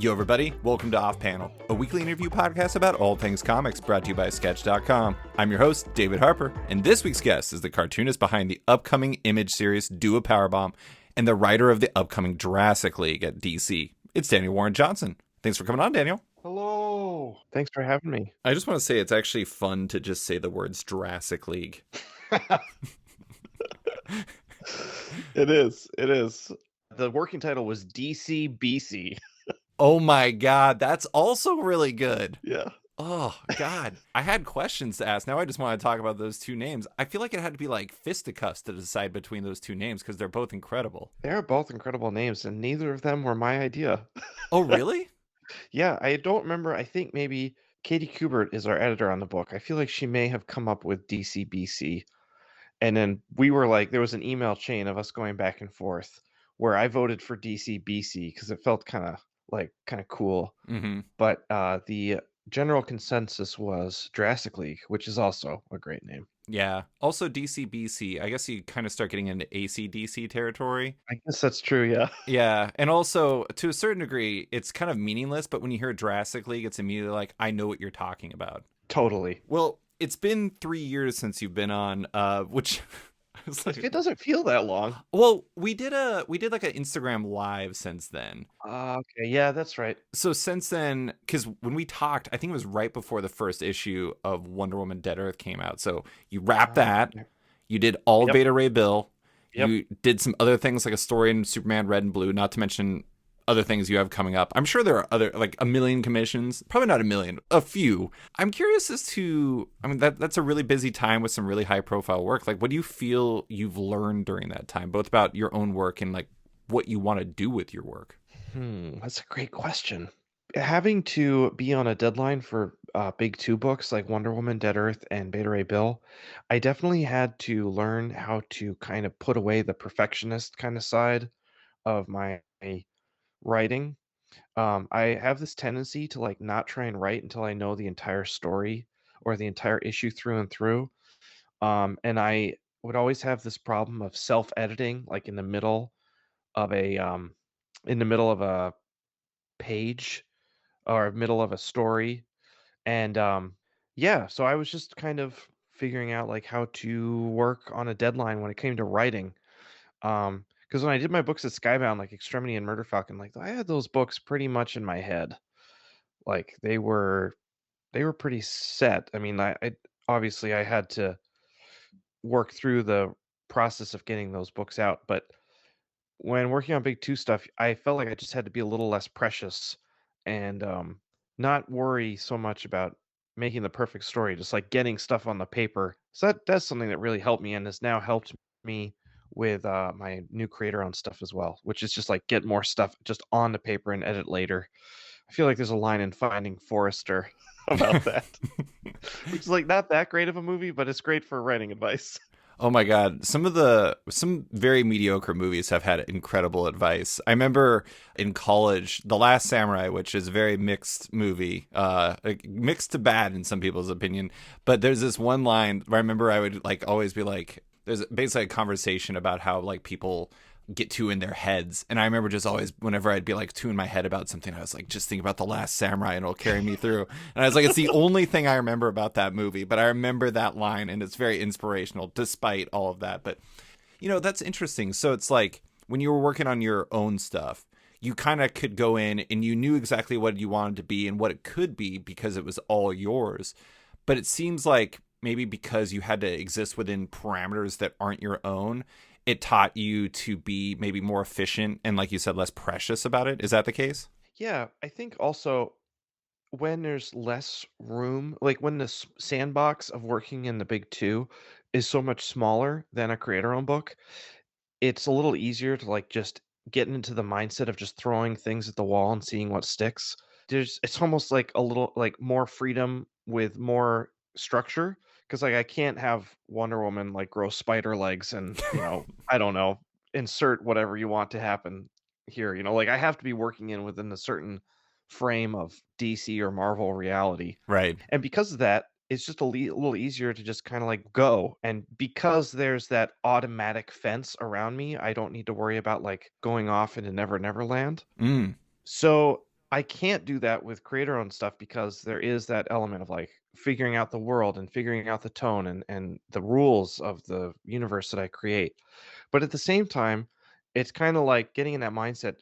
Yo, everybody, welcome to Off Panel, a weekly interview podcast about all things comics brought to you by Sketch.com. I'm your host, David Harper, and this week's guest is the cartoonist behind the upcoming Image series, Do a Powerbomb, and the writer of the upcoming Jurassic League at DC. It's Daniel Warren Johnson. Thanks for coming on, Daniel. Hello. Thanks for having me. I just want to say it's actually fun to just say the words Jurassic League. It is. The working title was DC BC. Oh my God, that's also really good. Yeah. Oh, God. I had questions to ask. Now I just want to talk about those two names. I feel like it had to be like fisticuffs to decide between those two names because they're both incredible. They're both incredible names, and neither of them were my idea. Oh, really? Yeah, I don't remember. I think maybe Katie Kubert is our editor on the book. I feel like she may have come up with DC BC. And then we were like, there was an email chain of us going back and forth where I voted for DC BC because it felt kind of cool. Mm-hmm. But the general consensus was Jurassic League, which is also a great name. Yeah. Also, DCBC. I guess you kind of start getting into AC/DC territory. I guess that's true, yeah. Yeah. And also, to a certain degree, it's kind of meaningless. But when you hear Jurassic League, it's immediately like, I know what you're talking about. Totally. Well, it's been 3 years since you've been on, which... Like, it doesn't feel that long. Well, we did like an Instagram live since then. Okay, yeah, that's right. So since then, because when we talked, I think it was right before the first issue of Wonder Woman Dead Earth came out. So you wrapped that. You did all of Beta Ray Bill. Yep. You did some other things like a story in Superman Red and Blue, not to mention other things you have coming up. I'm sure there are other, like a million commissions, probably not a million, a few. I'm curious as to, I mean, that's a really busy time with some really high profile work. Like, what do you feel you've learned during that time, both about your own work and like what you want to do with your work? That's a great question. Having to be on a deadline for big two books like Wonder Woman, Dead Earth, and Beta Ray Bill, I definitely had to learn how to kind of put away the perfectionist kind of side of my writing. I have this tendency to like not try and write until I know the entire story or the entire issue through and through. And I would always have this problem of self-editing, like in the middle of a page or middle of a story. And yeah, so I was just kind of figuring out like how to work on a deadline when it came to writing. Because when I did my books at Skybound, like Extremity and Murder Falcon, like I had those books pretty much in my head. Like they were pretty set. I mean, I obviously I had to work through the process of getting those books out, but when working on Big Two stuff, I felt like I just had to be a little less precious and not worry so much about making the perfect story, just like getting stuff on the paper. So that's something that really helped me and has now helped me with my new creator on stuff as well, which is just like get more stuff just on the paper and edit later. I feel like there's a line in Finding Forrester about that, which is like not that great of a movie, but it's great for writing advice. Oh my God. Some very mediocre movies have had incredible advice. I remember in college, The Last Samurai, which is a very mixed movie, mixed to bad in some people's opinion. But there's this one line where I remember I would like always be like, there's basically a conversation about how like people get too in their heads. And I remember just always, whenever I'd be like too in my head about something, I was like, just think about The Last Samurai and it'll carry me through. And I was like, it's the only thing I remember about that movie, but I remember that line and it's very inspirational despite all of that. But, you know, that's interesting. So it's like when you were working on your own stuff, you kind of could go in and you knew exactly what you wanted to be and what it could be because it was all yours. But it seems like maybe because you had to exist within parameters that aren't your own, it taught you to be maybe more efficient and, like you said, less precious about it. Is that the case? Yeah, I think also when there's less room, like when the sandbox of working in the big two is so much smaller than a creator-owned book, it's a little easier to like just get into the mindset of just throwing things at the wall and seeing what sticks. It's almost like a little like more freedom with more structure because like I can't have Wonder Woman like grow spider legs and I don't know, insert whatever you want to happen here. Like I have to be working within a certain frame of DC or Marvel reality. Right. And because of that, it's just a little easier to just kind of like go. And because there's that automatic fence around me, I don't need to worry about like going off into Never Never Land. Mm. So I can't do that with creator-owned stuff because there is that element of, like, figuring out the world and figuring out the tone and the rules of the universe that I create. But at the same time, it's kinda like getting in that mindset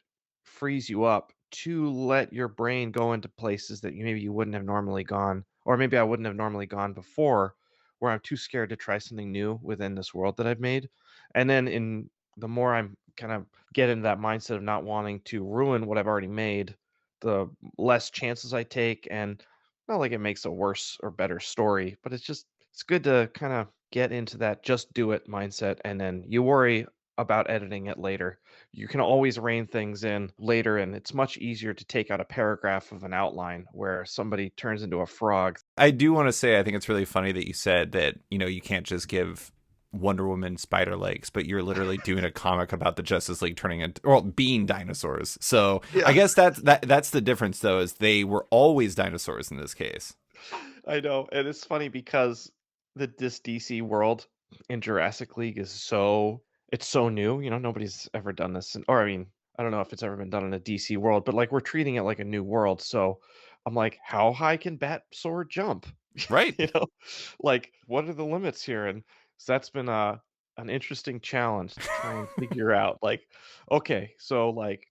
frees you up to let your brain go into places that you wouldn't have normally gone, or maybe I wouldn't have normally gone before, where I'm too scared to try something new within this world that I've made. And then in the more I'm kind of get into that mindset of not wanting to ruin what I've already made, the less chances I take, and not like it makes a worse or better story, but it's good to kind of get into that just do it mindset, and then you worry about editing it later. You can always rein things in later, and it's much easier to take out a paragraph of an outline where somebody turns into a frog. I do want to say I think it's really funny that you said that, you can't just give Wonder Woman spider legs, but you're literally doing a comic about the Justice League turning into, well, being dinosaurs. So I Yeah. guess that's the difference though, is they were always dinosaurs in this case. I know, and it's funny because this DC world in Jurassic League is it's so new, nobody's ever done this, or I mean, I don't know if it's ever been done in a DC world, but like we're treating it like a new world. So I'm like, how high can Bat Sword jump? Right. You know, like what are the limits here? And so that's been an interesting challenge to try and figure out. Like, okay, so like,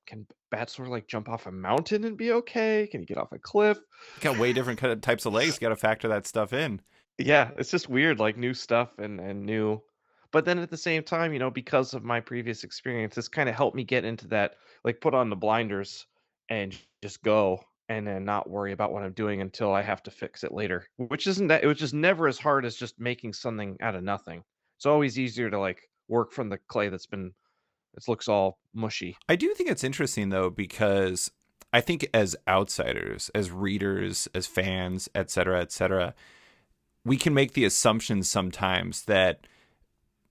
can Bat Sword like jump off a mountain and be okay? Can he get off a cliff? Got way different kind of types of legs. Got to factor that stuff in. Yeah, it's just weird, like, new stuff and new, but then at the same time, because of my previous experience, this kinda helped me get into that, like, put on the blinders and just go, and then not worry about what I'm doing until I have to fix it later, which isn't that it was just never as hard as just making something out of nothing. It's always easier to, like, work from the clay it looks all mushy. I do think it's interesting though, because I think as outsiders, as readers, as fans, et cetera, we can make the assumption sometimes that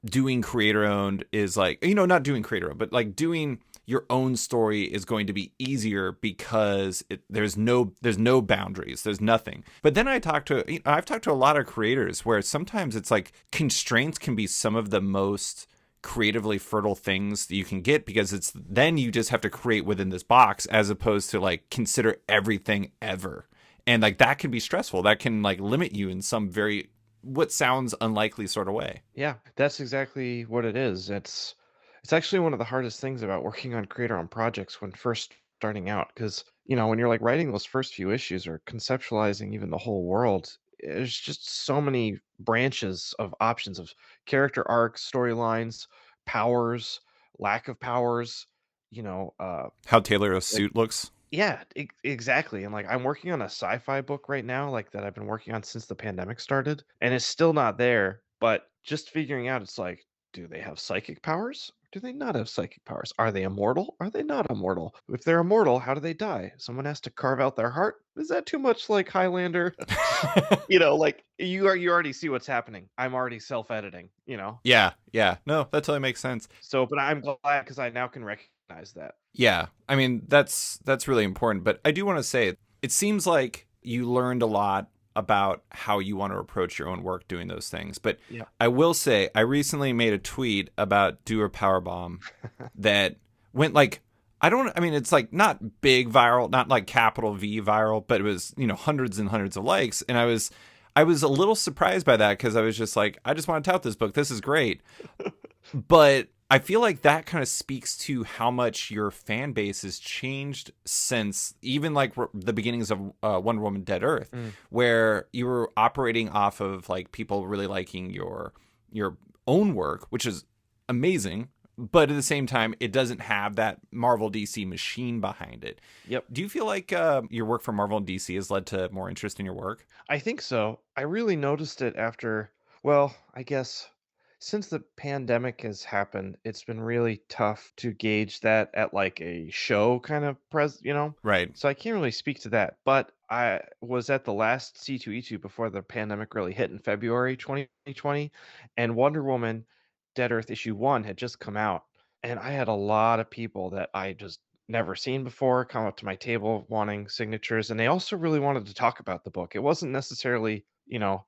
doing creator owned is like, not doing creator owned, but like doing your own story is going to be easier because there's no boundaries, there's nothing. But then I've talked to a lot of creators where sometimes it's like constraints can be some of the most creatively fertile things that you can get, because it's then you just have to create within this box as opposed to like consider everything ever. And like that can be stressful, that can like limit you in some very what sounds unlikely sort of way. Yeah, that's exactly what it is. It's actually one of the hardest things about working on creator on projects when first starting out, because when you're like writing those first few issues or conceptualizing even the whole world, there's just so many branches of options of character arcs, storylines, powers, lack of powers, you know, uh How Taylor's like suit looks. yeah, exactly. And like I'm working on a sci-fi book right now, like that I've been working on since the pandemic started, and it's still not there. But just figuring out, it's like, do they have psychic powers? Do they not have psychic powers? Are they immortal? Are they not immortal? If they're immortal, how do they die? Someone has to carve out their heart. Is that too much like Highlander? Like you already see what's happening. I'm already self-editing. Yeah. No, that totally makes sense. So, but I'm glad because I now can recognize that. Yeah. I mean, that's really important. But I do want to say it seems like you learned a lot about how you want to approach your own work doing those things. But Yeah. I will say I recently made a tweet about Do a Powerbomb that went like, I mean, it's like not big viral, not like capital V viral, but it was, hundreds and hundreds of likes. And I was a little surprised by that, because I was just like, I just want to tout this book. This is great. But I feel like that kind of speaks to how much your fan base has changed since even like the beginnings of Wonder Woman Dead Earth, Mm. where you were operating off of like people really liking your own work, which is amazing. But at the same time, it doesn't have that Marvel DC machine behind it. Yep. Do you feel like your work for Marvel and DC has led to more interest in your work? I think so. I really noticed it after, well, I guess since the pandemic has happened, it's been really tough to gauge that at like a show kind of Right. So I can't really speak to that, but I was at the last C2E2 before the pandemic really hit in February 2020, and Wonder Woman Dead Earth issue 1 had just come out, and I had a lot of people that I just never seen before come up to my table wanting signatures, and they also really wanted to talk about the book. It wasn't necessarily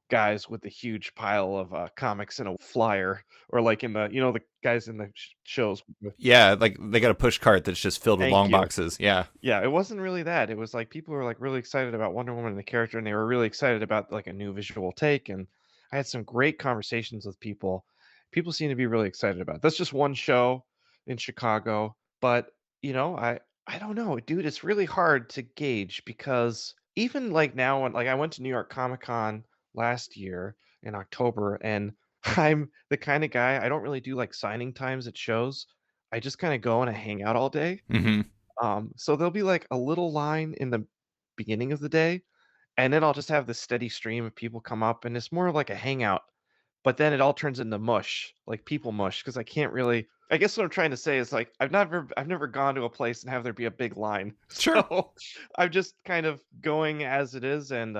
guys with the huge pile of comics in a flyer, or like in the guys in the shows. Yeah, like they got a push cart that's just filled with Thank long you. boxes. Yeah. Yeah, it wasn't really that. It was like people were like really excited about Wonder Woman and the character, and they were really excited about like a new visual take. And I had some great conversations with people. People seem to be really excited about it. That's just one show in Chicago, but I don't know, dude. It's really hard to gauge because even like now, when like I went to New York Comic Con last year in October, and I'm the kind of guy I don't really do like signing times at shows. I just kind of go and I hang out all day. Hmm. So there'll be like a little line in the beginning of the day, and then I'll just have this steady stream of people come up, and it's more of like a hangout. But then it all turns into mush, like people mush, because I can't really. I guess what I'm trying to say is like I've never gone to a place and have there be a big line. Sure. So I'm just kind of going as it is, and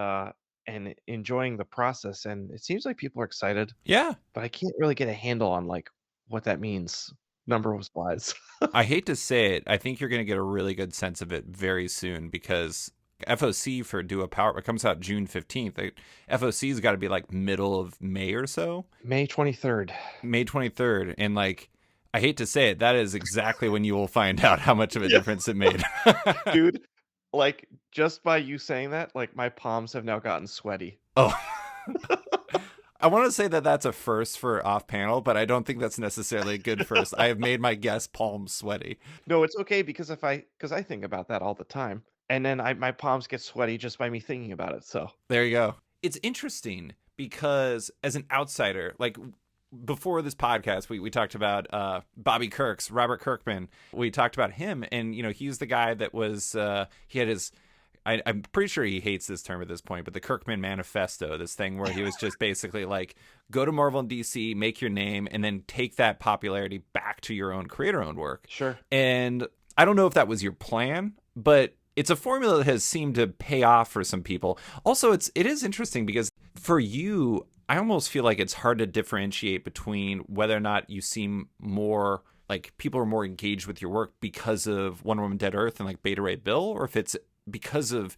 enjoying the process. And it seems like people are excited, Yeah. but I can't really get a handle on like what that means number wise. I hate to say it, I think you're going to get a really good sense of it very soon because FOC for Do a Power it comes out June 15th. FOC's got to be like middle of May or so, May 23rd. May 23rd. And like, I hate to say it, that is exactly when you will find out how much of a difference it made. Dude, like, just by you saying that, like, my palms have now gotten sweaty. Oh, I want to say that that's a first for off panel, but I don't think that's necessarily a good first. I have made my guest palms sweaty. No, it's okay because because I think about that all the time, and then my palms get sweaty just by me thinking about it. So There you go. It's interesting because as an outsider, like before this podcast, we talked about Bobby Kirk's, Robert Kirkman. We talked about him, and he's the guy that was he had his. I'm pretty sure he hates this term at this point, but the Kirkman Manifesto, this thing where he was just basically like, go to Marvel and DC, make your name, and then take that popularity back to your own creator-owned work. sure. And I don't know if that was your plan, but it's a formula that has seemed to pay off for some people. Also, it is interesting because for you, I almost feel like it's hard to differentiate between whether or not you seem more like people are more engaged with your work because of Wonder Woman Dead Earth and like Beta Ray Bill, or if it's because of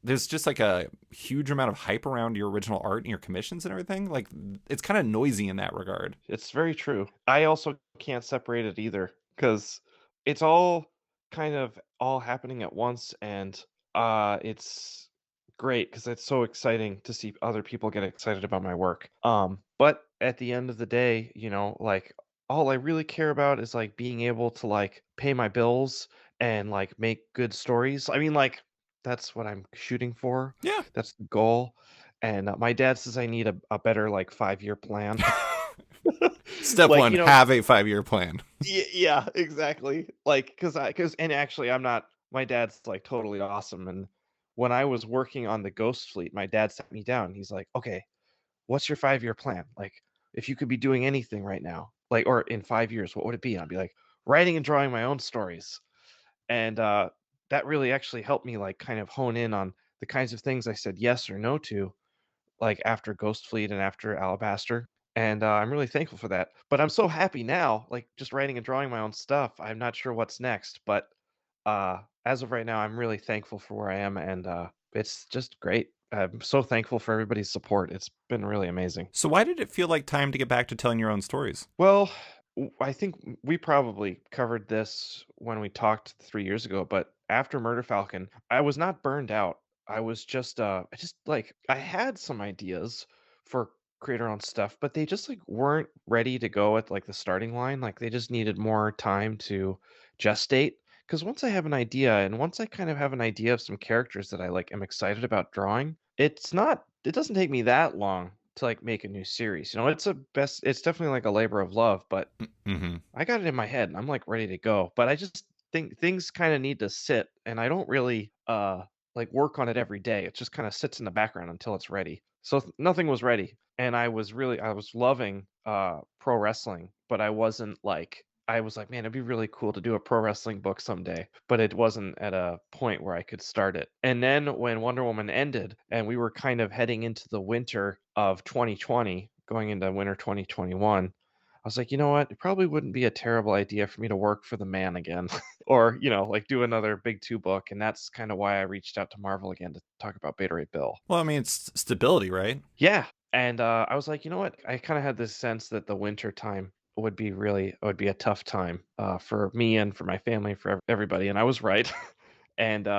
there's just like a huge amount of hype around your original art and your commissions and everything. Like it's kind of noisy in that regard. It's very true. I also can't separate it either because it's all kind of all happening at once, and it's great because it's so exciting to see other people get excited about my work. But at the end of the day, like all I really care about is like being able to like pay my bills and like make good stories. I mean, like that's what I'm shooting for. Yeah. That's the goal. And my dad says I need a better like 5-year plan. Step Like, one, have a 5-year plan. yeah, exactly. Like, and actually, I'm not. My dad's like totally awesome. And when I was working on the Ghost Fleet, my dad sat me down. He's like, "Okay, what's your 5-year plan? Like, if you could be doing anything right now, like, or in 5 years, what would it be?" And I'd be like, writing and drawing my own stories. And that really actually helped me like kind of hone in on the kinds of things I said yes or no to, like after Ghost Fleet and after Alabaster. And I'm really thankful for that. But I'm so happy now, like just writing and drawing my own stuff. I'm not sure what's next, but as of right now, I'm really thankful for where I am, and it's just great. I'm so thankful for everybody's support. It's been really amazing. So why did it feel like time to get back to telling your own stories? Well, I think we probably covered this when we talked 3 years ago, but after Murder Falcon, I was not burned out. I just like, I had some ideas for creator owned stuff, but they just like weren't ready to go at like the starting line. Like they just needed more time to gestate. Because once I have an idea, and once I kind of have an idea of some characters that I like am excited about drawing, it doesn't take me that long to like make a new series. It's definitely like a labor of love, but Mm-hmm. I got it in my head and I'm like ready to go. But I just think things kind of need to sit, and I don't really like work on it every day. It just kind of sits in the background until it's ready. So nothing was ready. And I was loving pro wrestling, but I was like, man, it'd be really cool to do a pro wrestling book someday, but it wasn't at a point where I could start it. And then when Wonder Woman ended and we were kind of heading into the winter of 2020, going into winter 2021, I was like, you know what? It probably wouldn't be a terrible idea for me to work for the man again. or, like do another big 2 book, and that's kinda why I reached out to Marvel again to talk about Beta Ray Bill. Well, I mean, it's stability, right? Yeah, and, I was like, "You know what?" I kinda had this sense that the winter time would be a tough time, for me and for my family, for everybody, and I was right. And,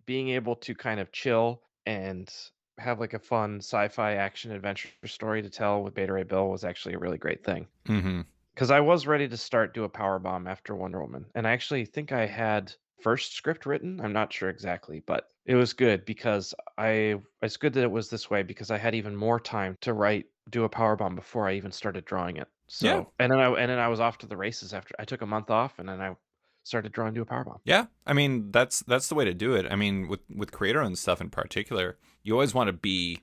being able to kind of chill and have, like, a fun sci-fi action adventure story to tell with Beta Ray Bill was actually a really great thing. Hmm. 'Cause I was ready to start do a Powerbomb after Wonder Woman, and I actually think I had first script written, I'm not sure exactly, but it was good because it's good that it was this way because I had even more time to do a Powerbomb before I even started drawing it. Yeah. So and then I was off to the races after I took a month off, and then I started drawing Do a Powerbomb. Yeah, I mean that's the way to do it. I mean, with creator owned stuff in particular, you always want to be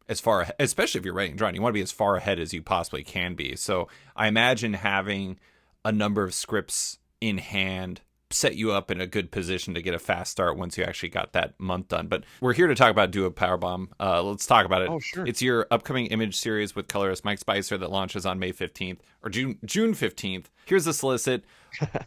as far ahead, especially if you're writing and drawing. You want to be as far ahead as you possibly can be. So I imagine having a number of scripts in hand set you up in a good position to get a fast start once you actually got that month done. But we're here to talk about Do a Powerbomb. Let's talk about it. Oh, sure. It's your upcoming image series with colorist Mike Spicer that launches on May 15th or June 15th. Here's the solicit.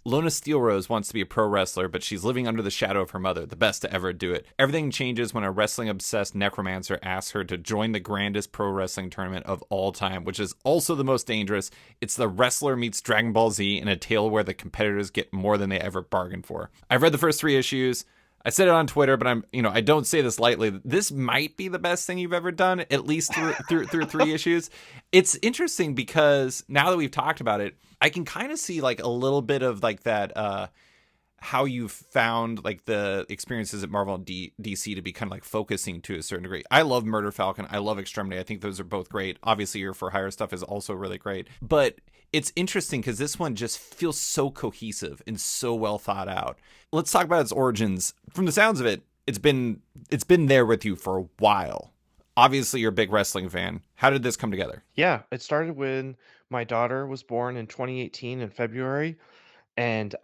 Lona Steelrose wants to be a pro wrestler, but she's living under the shadow of her mother, the best to ever do it. Everything changes when a wrestling-obsessed necromancer asks her to join the grandest pro wrestling tournament of all time, which is also the most dangerous. It's the Wrestler meets Dragon Ball Z in a tale where the competitors get more than they ever bargained for. I've read the first 3 issues. I said it on Twitter, but I don't say this lightly. This might be the best thing you've ever done, at least through 3 issues. It's interesting because now that we've talked about it, I can kind of see like a little bit of like that, how you found like the experiences at Marvel and DC to be kind of like focusing to a certain degree. I love Murder Falcon. I love Extremity. I think those are both great. Obviously, your For Hire stuff is also really great. But it's interesting because this one just feels so cohesive and so well thought out. Let's talk about its origins. From the sounds of it, it's been there with you for a while. Obviously, you're a big wrestling fan. How did this come together? Yeah, it started when my daughter was born in 2018 in February, and,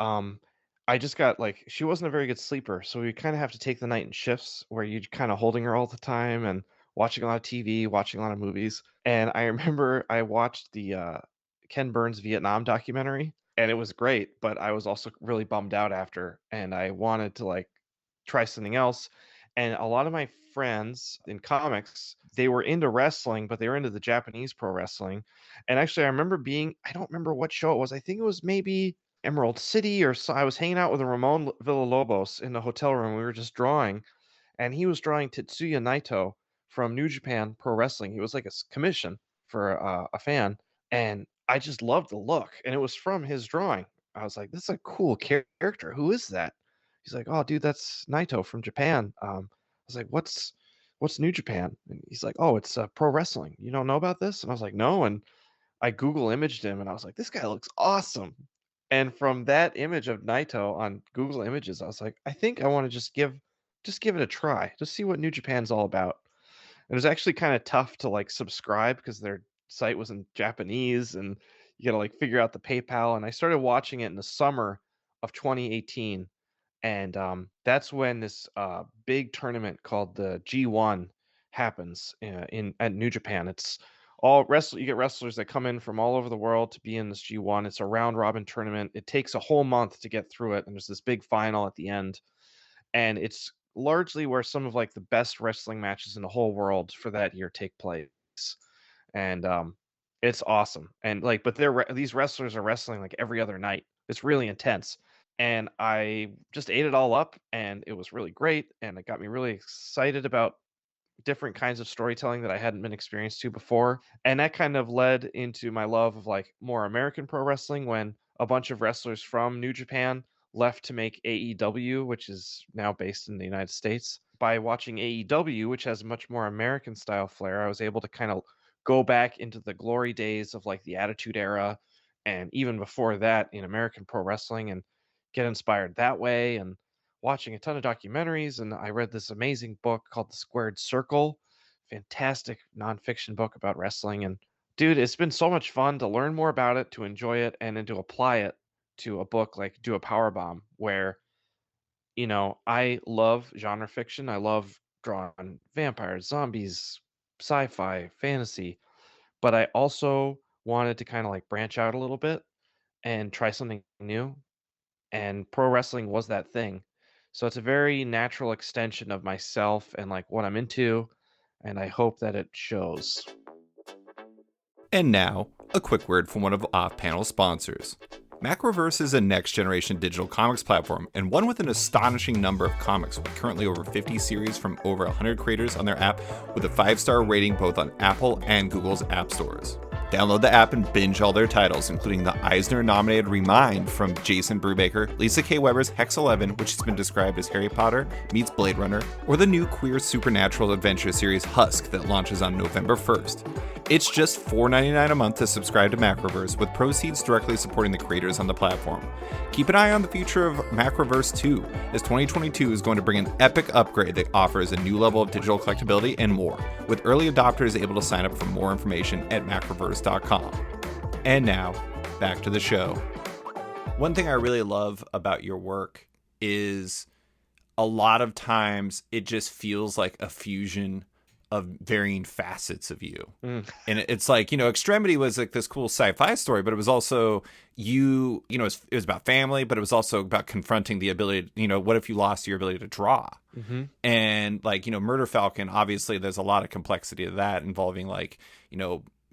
I just got like she wasn't a very good sleeper, so we kinda have to take the night in shifts where you're kinda holding her all the time and watching a lot of TV, watching a lot of movies, and I remember I watched the, Ken Burns Vietnam documentary, and it was great, but I was also really bummed out after, and I wanted to, like, try something else, and a lot of my friends in comics, they were into wrestling, but they were into the Japanese pro wrestling, and actually, I don't remember what show it was, I think it was maybe Emerald City I was hanging out with Ramon Villalobos in the hotel room. We were just drawing, and he was drawing Tetsuya Naito from New Japan Pro Wrestling. He was like a commission for a fan, and I just loved the look, and it was from his drawing. I was like, "This is a cool character. Who is that?" He's like, "Oh, dude, that's Naito from Japan." I was like, "What's New Japan?" And he's like, "Oh, it's pro wrestling. You don't know about this?" And I was like, "No." And I Google imaged him and I was like, "This guy looks awesome." And from that image of Naito on Google Images, I was like, "I think I wanna just give it a try, just see what New Japan's all about." It was actually kinda tough to, like, subscribe because their site was in Japanese, and you gotta, like, figure out the PayPal, and I started watching it in the summer of 2018, and, that's when this, big tournament called the G1 happens, in at New Japan. It's all wrestle you get wrestlers that come in from all over the world to be in this G1. It's a round robin tournament. It takes a whole month to get through it, and there's this big final at the end, and it's largely where some of, like, the best wrestling matches in the whole world for that year take place, and, it's awesome, and, like but these wrestlers are wrestling, like, every other night. It's really intense, and I just ate it all up, and it was really great, and it got me really excited about different kinds of storytelling that I hadn't been experienced to before, and that kind of led into my love of, like, more American pro wrestling when a bunch of wrestlers from New Japan left to make AEW, which is now based in the United States. By watching AEW, which has much more American style flair, I was able to kind of go back into the glory days of, like, the Attitude Era, and even before that in American pro wrestling, and get inspired that way, and watching a ton of documentaries, and I read this amazing book called The Squared Circle. Fantastic nonfiction book about wrestling. And dude, it's been so much fun to learn more about it, to enjoy it, and then to apply it to a book like Do a Powerbomb, where, I love genre fiction. I love drawing vampires, zombies, sci fi, fantasy, but I also wanted to kind of like branch out a little bit and try something new. and pro wrestling was that thing. So it's a very natural extension of myself and like what I'm into, and I hope that it shows. And now, a quick word from one of off-panel sponsors. Macroverse is a next-generation digital comics platform, and one with an astonishing number of comics, with currently over 50 series from over 100 creators on their app, with a 5-star rating both on Apple and Google's app stores. Download the app and binge all their titles, including the Eisner-nominated Remind from Jason Brubaker, Lisa K. Weber's Hex 11, which has been described as Harry Potter meets Blade Runner, or the new queer supernatural adventure series Husk that launches on November 1st. It's just $4.99 a month to subscribe to Macroverse, with proceeds directly supporting the creators on the platform. Keep an eye on the future of Macroverse 2, as 2022 is going to bring an epic upgrade that offers a new level of digital collectability and more, with early adopters able to sign up for more information at macroverse.com. And now, back to the show. One thing I really love about your work is a lot of times it just feels like a fusion of varying facets of you. And it's like, Extremity was like this cool sci-fi story, but it was also it was about family, but it was also about confronting the ability, what if you lost your ability to draw? Mm-hmm. And like, Murder Falcon, obviously there's a lot of complexity to that involving like,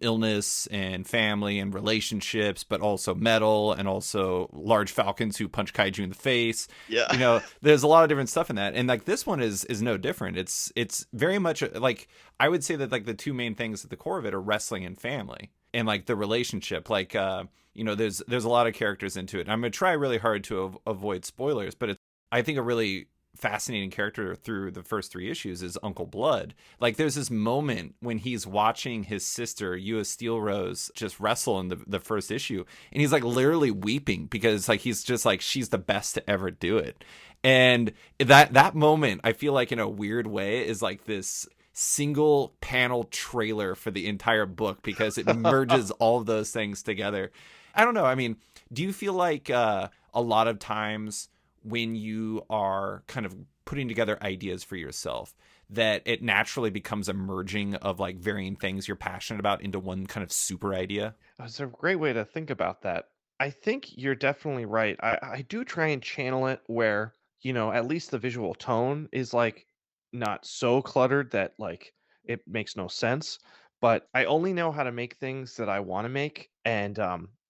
illness and family and relationships, but also metal and also large falcons who punch kaiju in the face. Yeah. There's a lot of different stuff in that. And like this one is no different. It's very much like, I would say that like the two main things at the core of it are wrestling and family and like the relationship. Like, there's a lot of characters into it. And I'm going to try really hard to avoid spoilers, but I think a really fascinating character through the first 3 issues is Uncle Blood. Like there's this moment when he's watching his sister US Steel Rose just wrestle in the first issue, and he's like literally weeping because like he's just like, she's the best to ever do it. And that moment, I feel like in a weird way is like this single panel trailer for the entire book, because it merges all of those things together. I don't know, I mean, do you feel like a lot of times when you are kind of putting together ideas for yourself, that it naturally becomes a merging of like varying things you're passionate about into one kind of super idea? It's a great way to think about that. I think you're definitely right. I do try and channel it where, at least the visual tone is like not so cluttered that like it makes no sense. But I only know how to make things that I want to make,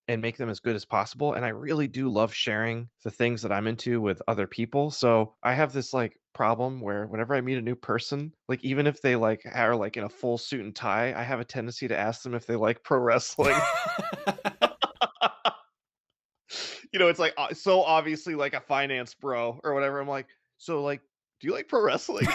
and make them as good as possible. And I really do love sharing the things that I'm into with other people. So I have this like problem where whenever I meet a new person, like even if they like are like in a full suit and tie, I have a tendency to ask them if they like pro wrestling. It's like so obviously like a finance bro or whatever. I'm like, so like, do you like pro wrestling?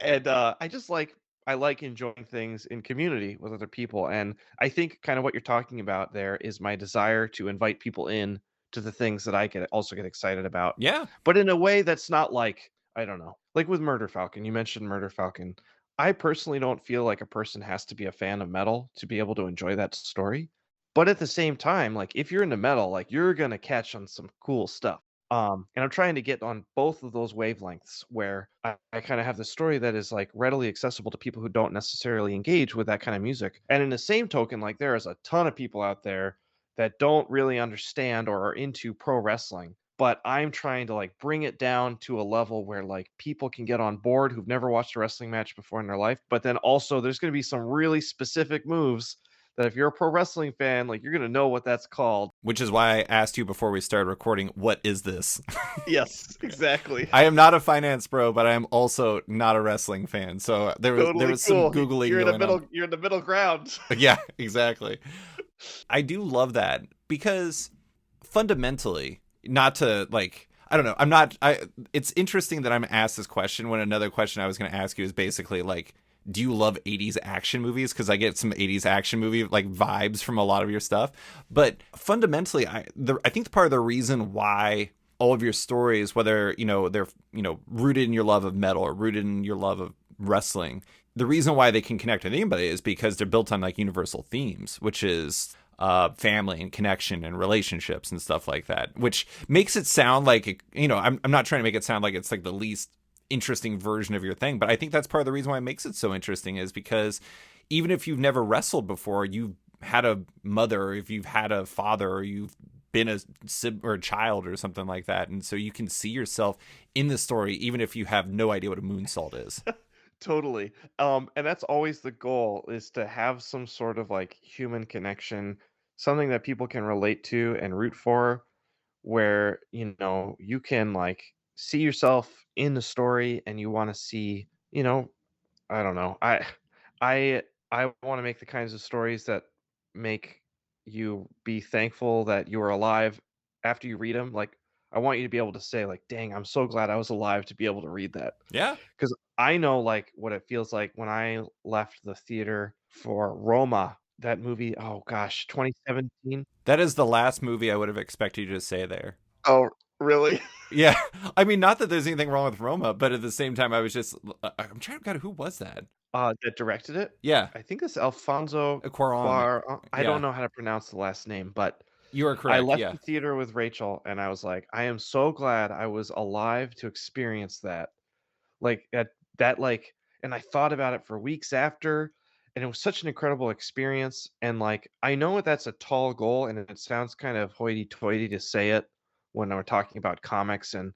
And I like enjoying things in community with other people. And I think kind of what you're talking about there is my desire to invite people in to the things that I get excited about. Yeah. But in a way that's not like, I don't know, like with Murder Falcon. You mentioned Murder Falcon. I personally don't feel like a person has to be a fan of metal to be able to enjoy that story. But at the same time, like if you're into metal, like you're gonna catch on some cool stuff. And I'm trying to get on both of those wavelengths where I kind of have the story that is like readily accessible to people who don't necessarily engage with that kind of music. And in the same token, like there is a ton of people out there that don't really understand or are into pro wrestling. But I'm trying to like bring it down to a level where like people can get on board who've never watched a wrestling match before in their life. But then also there's going to be some really specific moves that if you're a pro wrestling fan, like you're going to know what that's called. Which is why I asked you before we started recording, what is this? Yes, exactly. I am not a finance bro, but I am also not a wrestling fan. So there was some Googling going on. You're in the middle ground. Yeah, exactly. I do love that because fundamentally, not to like, I don't know, it's interesting that I'm asked this question when another question I was going to ask you is basically like, do you love 80s action movies? Because I get some 80s action movie like vibes from a lot of your stuff. But fundamentally, I think part of the reason why all of your stories, whether they're rooted in your love of metal or rooted in your love of wrestling, the reason why they can connect with anybody is because they're built on like universal themes, which is family and connection and relationships and stuff like that, which makes it sound like I'm not trying to make it sound like it's like the least interesting version of your thing, but I think that's part of the reason why it makes it so interesting is because even if you've never wrestled before, you've had a mother, or if you've had a father, or you've been or a child or something like that, and so you can see yourself in the story even if you have no idea what a moonsault is. Totally. And that's always the goal, is to have some sort of like human connection, something that people can relate to and root for, where, you can like see yourself in the story and you want to see, I don't know. I I want to make the kinds of stories that make you be thankful that you were alive after you read them. Like, I want you to be able to say like, "Dang, I'm so glad I was alive to be able to read that." Yeah. Because I know like what it feels like when I left the theater for Roma, that movie. Oh gosh, 2017. That is the last movie I would have expected you to say there. Oh, really? Yeah. I mean, not that there's anything wrong with Roma, but at the same time, I was just, I'm trying to, God, who was that? That directed it? Yeah. I think it's Alfonso Cuarón. Cuarón. I Yeah. don't know how to pronounce the last name, but You are I correct. left Yeah. the theater with Rachel, and I was like, "I am so glad I was alive to experience that." Like, like, and I thought about it for weeks after, and it was such an incredible experience, and, like, I know that's a tall goal, and it sounds kind of hoity-toity to say it when we're talking about comics and,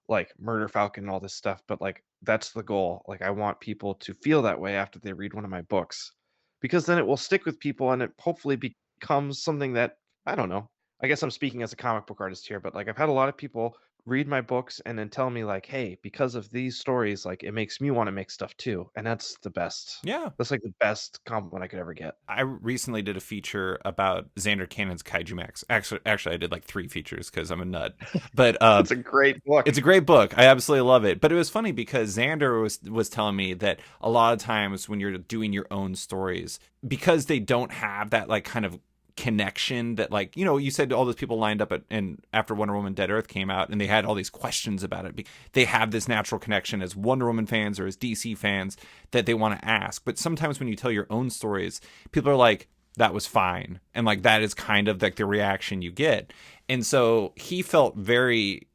like, Murder Falcon and all this stuff, but, like, that's the goal. Like, I want people to feel that way after they read one of my books, because then it will stick with people, and it hopefully becomes something that, I don't know. I guess I'm speaking as a comic book artist here, but, like, I've had a lot of people read my books and then tell me, like, "Hey, because of these stories, like, it makes me wanna make stuff too," and that's the best. Yeah. That's, like, the best compliment I could ever get. I recently did a feature about Xander Cannon's Kaiju Max. Actually, I did like 3 features because I'm a nut. But It's a great book. it's a great book. I absolutely love it. But it was funny because Xander was telling me that a lot of times when you're doing your own stories, because they don't have that like kind of connection that, like, you said all those people lined up and after Wonder Woman Dead Earth came out and they had all these questions about it. They have this natural connection as Wonder Woman fans or as DC fans that they want to ask. But sometimes when you tell your own stories, people are like, that was fine. And like, that is kind of like the reaction you get. And so he felt very,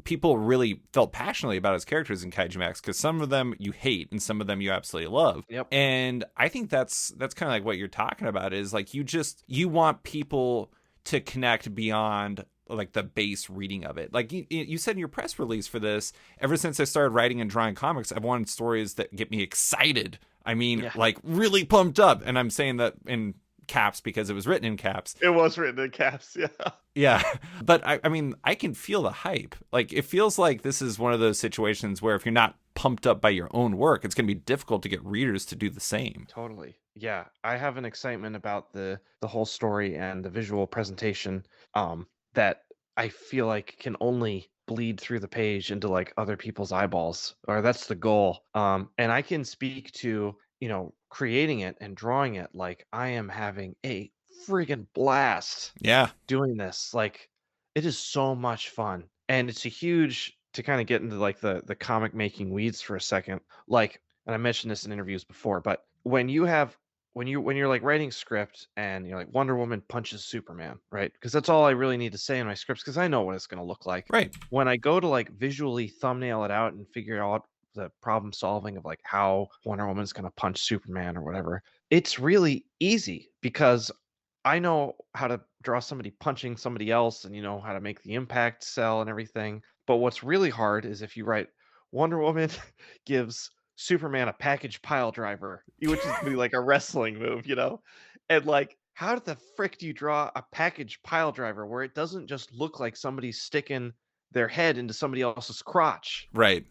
people really felt passionately about his characters in Kaiju Max because some of them you hate and some of them you absolutely love. Yep. And I think that's kind of like what you're talking about, is like you want people to connect beyond like the base reading of it. Like you said in your press release for this, ever since I started writing and drawing comics, I've wanted stories that get me excited. I mean, Yeah. like really pumped up. And I'm saying that in caps because it was written in caps. It was written in caps, yeah. Yeah. But I mean, I can feel the hype. Like, it feels like this is one of those situations where if you're not pumped up by your own work, it's going to be difficult to get readers to do the same. Totally. Yeah, I have an excitement about the whole story and the visual presentation, that I feel like can only bleed through the page into like other people's eyeballs, or that's the goal. And I can speak to, creating it and drawing it like I am having a friggin' blast Yeah. doing this. Like, it is so much fun, and it's a huge, to kind of get into like the comic making weeds for a second. Like, and I mentioned this in interviews before, but when you're like writing script and you're like, Wonder Woman punches Superman, right? Because that's all I really need to say in my scripts, because I know what it's going to look like. Right. When I go to like visually thumbnail it out and figure out the problem solving of like how Wonder Woman's going to punch Superman or whatever, it's really easy because I know how to draw somebody punching somebody else, and how to make the impact sell and everything. But what's really hard is if you write Wonder Woman gives Superman a package pile driver, which is gonna be like a wrestling move. And like, how the frick do you draw a package pile driver where it doesn't just look like somebody's sticking their head into somebody else's crotch? Right.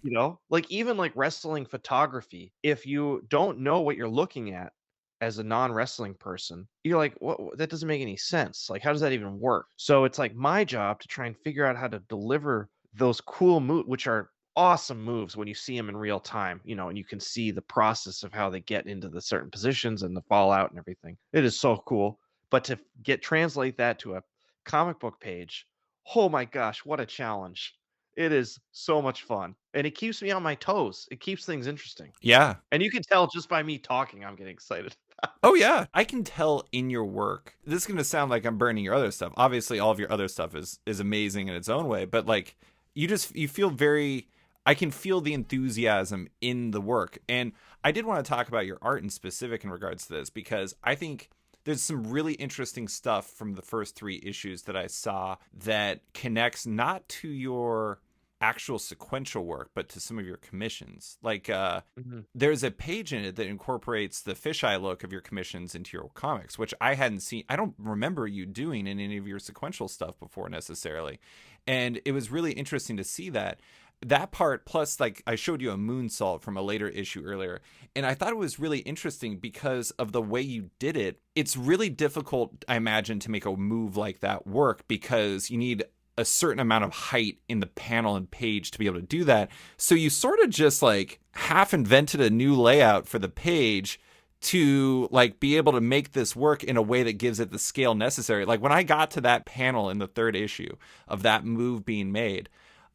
Like, even like wrestling photography, if you don't know what you're looking at as a non-wrestling person, you're like, what? That doesn't make any sense. Like, how does that even work? So it's like my job to try and figure out how to deliver those cool moves, which are awesome moves when you see them in real time, and you can see the process of how they get into the certain positions and the fallout and everything. It is so cool. But to translate that to a comic book page, oh my gosh, what a challenge. It is so much fun. And it keeps me on my toes. It keeps things interesting. Yeah. And you can tell just by me talking, I'm getting excited. Oh, yeah. I can tell in your work. This is going to sound like I'm burning your other stuff. Obviously, all of your other stuff is amazing in its own way. But like, you feel very, I can feel the enthusiasm in the work. And I did want to talk about your art in specific in regards to this, because I think there's some really interesting stuff from the first 3 issues that I saw that connects not to your actual sequential work, but to some of your commissions. Like, Mhm. there's a page in it that incorporates the fisheye look of your commissions into your comics, which I hadn't seen. I don't remember you doing in any of your sequential stuff before necessarily. And it was really interesting to see that part, plus like I showed you a moonsault from a later issue earlier, and I thought it was really interesting because of the way you did it. It's really difficult, I imagine, to make a move like that work because you need a certain amount of height in the panel and page to be able to do that. So you sort of just like half invented a new layout for the page to like be able to make this work in a way that gives it the scale necessary. Like when I got to that panel in the 3rd issue of that move being made,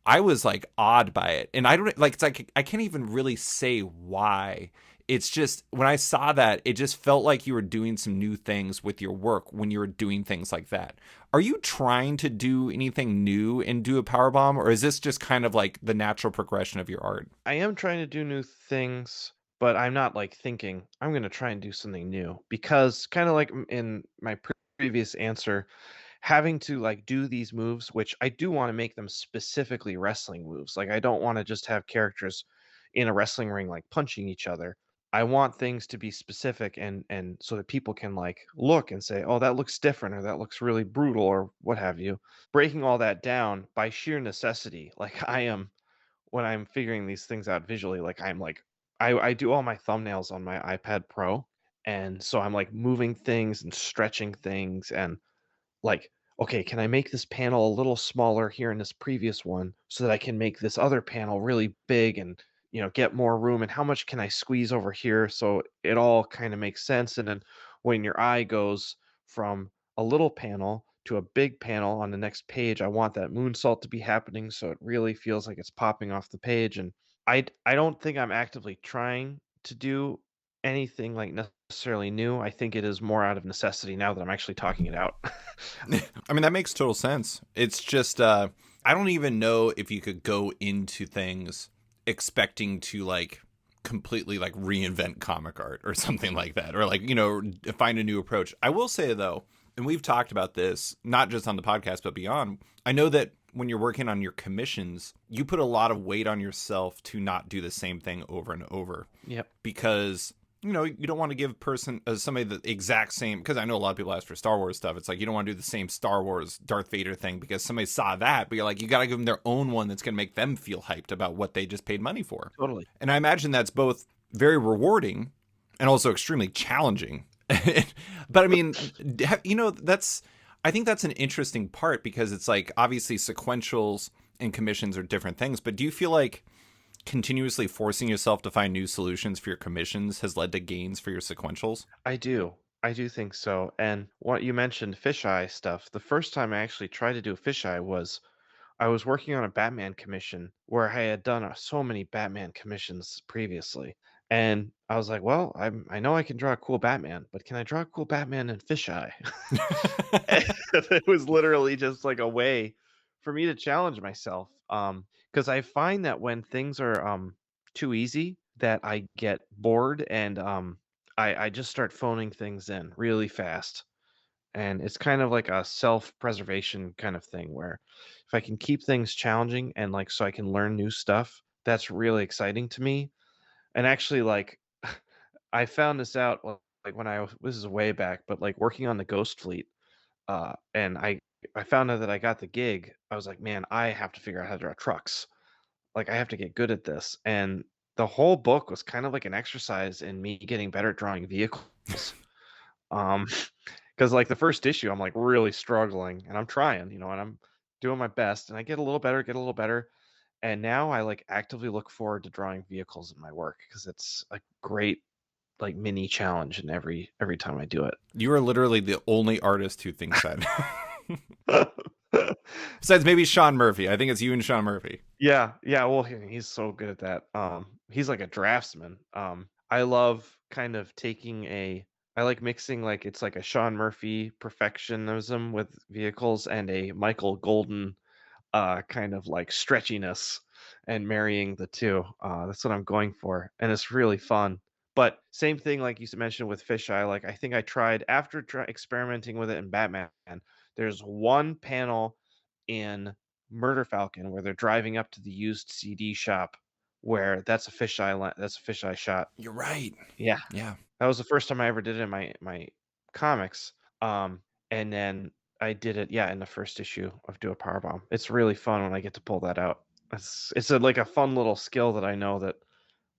I was like awed by it. And I don't like, it's like I can't even really say why. It's just when I saw that, it just felt like you were doing some new things with your work when you were doing things like that. Are you trying to do anything new and do a power bomb, or is this just kind of like the natural progression of your art? I am trying to do new things, but I'm not like thinking I'm going to try and do something new because kind of like in my previous answer, having to like do these moves, which I do want to make them specifically wrestling moves. Like I don't want to just have characters in a wrestling ring like punching each other. I want things to be specific and so that people can like look and say, "Oh, that looks different," or "That looks really brutal," or what have you. Breaking all that down by sheer necessity, like I am when I'm figuring these things out visually, like I'm like I do all my thumbnails on my iPad Pro, and so I'm like moving things and stretching things and like, okay, can I make this panel a little smaller here in this previous one so that I can make this other panel really big and, get more room? And how much can I squeeze over here so it all kind of makes sense? And then when your eye goes from a little panel to a big panel on the next page, I want that moonsault to be happening so it really feels like it's popping off the page. And I don't think I'm actively trying to do anything like necessarily new. I think it is more out of necessity now that I'm actually talking it out. I mean, that makes total sense. It's just, I don't even know if you could go into things expecting to like completely like reinvent comic art or something like that, or like, find a new approach. I will say though, and we've talked about this, not just on the podcast, but beyond. I know that when you're working on your commissions, you put a lot of weight on yourself to not do the same thing over and over Yep, because you don't want to give somebody the exact same, because I know a lot of people ask for Star Wars stuff. It's like you don't want to do the same Star Wars Darth Vader thing because somebody saw that, but you're like, you got to give them their own one that's going to make them feel hyped about what they just paid money for. totally. And I imagine that's both very rewarding and also extremely challenging. But I mean, that's, I think that's an interesting part because it's like obviously sequentials and commissions are different things, but do you feel like continuously forcing yourself to find new solutions for your commissions has led to gains for your sequentials? I do. I do think so. And what you mentioned fisheye stuff. The first time I actually tried to do a fisheye was I was working on a Batman commission where I had done so many Batman commissions previously. And I was like, well, I know I can draw a cool Batman, but can I draw a cool Batman in fisheye? And it was literally just like a way for me to challenge myself. Because I find that when things are too easy, that I get bored and I just start phoning things in really fast. And it's kind of like a self-preservation kind of thing where if I can keep things challenging and like so I can learn new stuff, that's really exciting to me. And actually, like I found this out like when I was this is way back, but like working on the Ghost Fleet, and I found out that I got the gig. I was like, man, I have to figure out how to draw trucks. Like I have to get good at this. And the whole book was kind of like an exercise in me getting better at drawing vehicles. Um, because like the first issue, I'm like really struggling, and I'm trying, and I'm doing my best, and I get a little better, and now I like actively look forward to drawing vehicles in my work because it's a great like mini challenge, and every time I do it. You are literally the only artist who thinks that. Besides maybe Sean Murphy. I think it's you and Sean Murphy. Yeah, yeah, well, he's so good at that. He's like a draftsman. I love kind of I like mixing like it's like a Sean Murphy perfectionism with vehicles and a Michael Golden kind of like stretchiness and marrying the two. That's what I'm going for, and it's really fun. But same thing, like you mentioned with fisheye. Like I think I tried after experimenting with it in Batman. There's one panel in Murder Falcon where they're driving up to the used CD shop where that's a fisheye. That's a fisheye shot. You're right. Yeah, Yeah. that was the first time I ever did it in my comics. And then I did it, yeah, in the first issue of Do a Powerbomb. It's really fun when I get to pull that out. It's like a fun little skill that I know that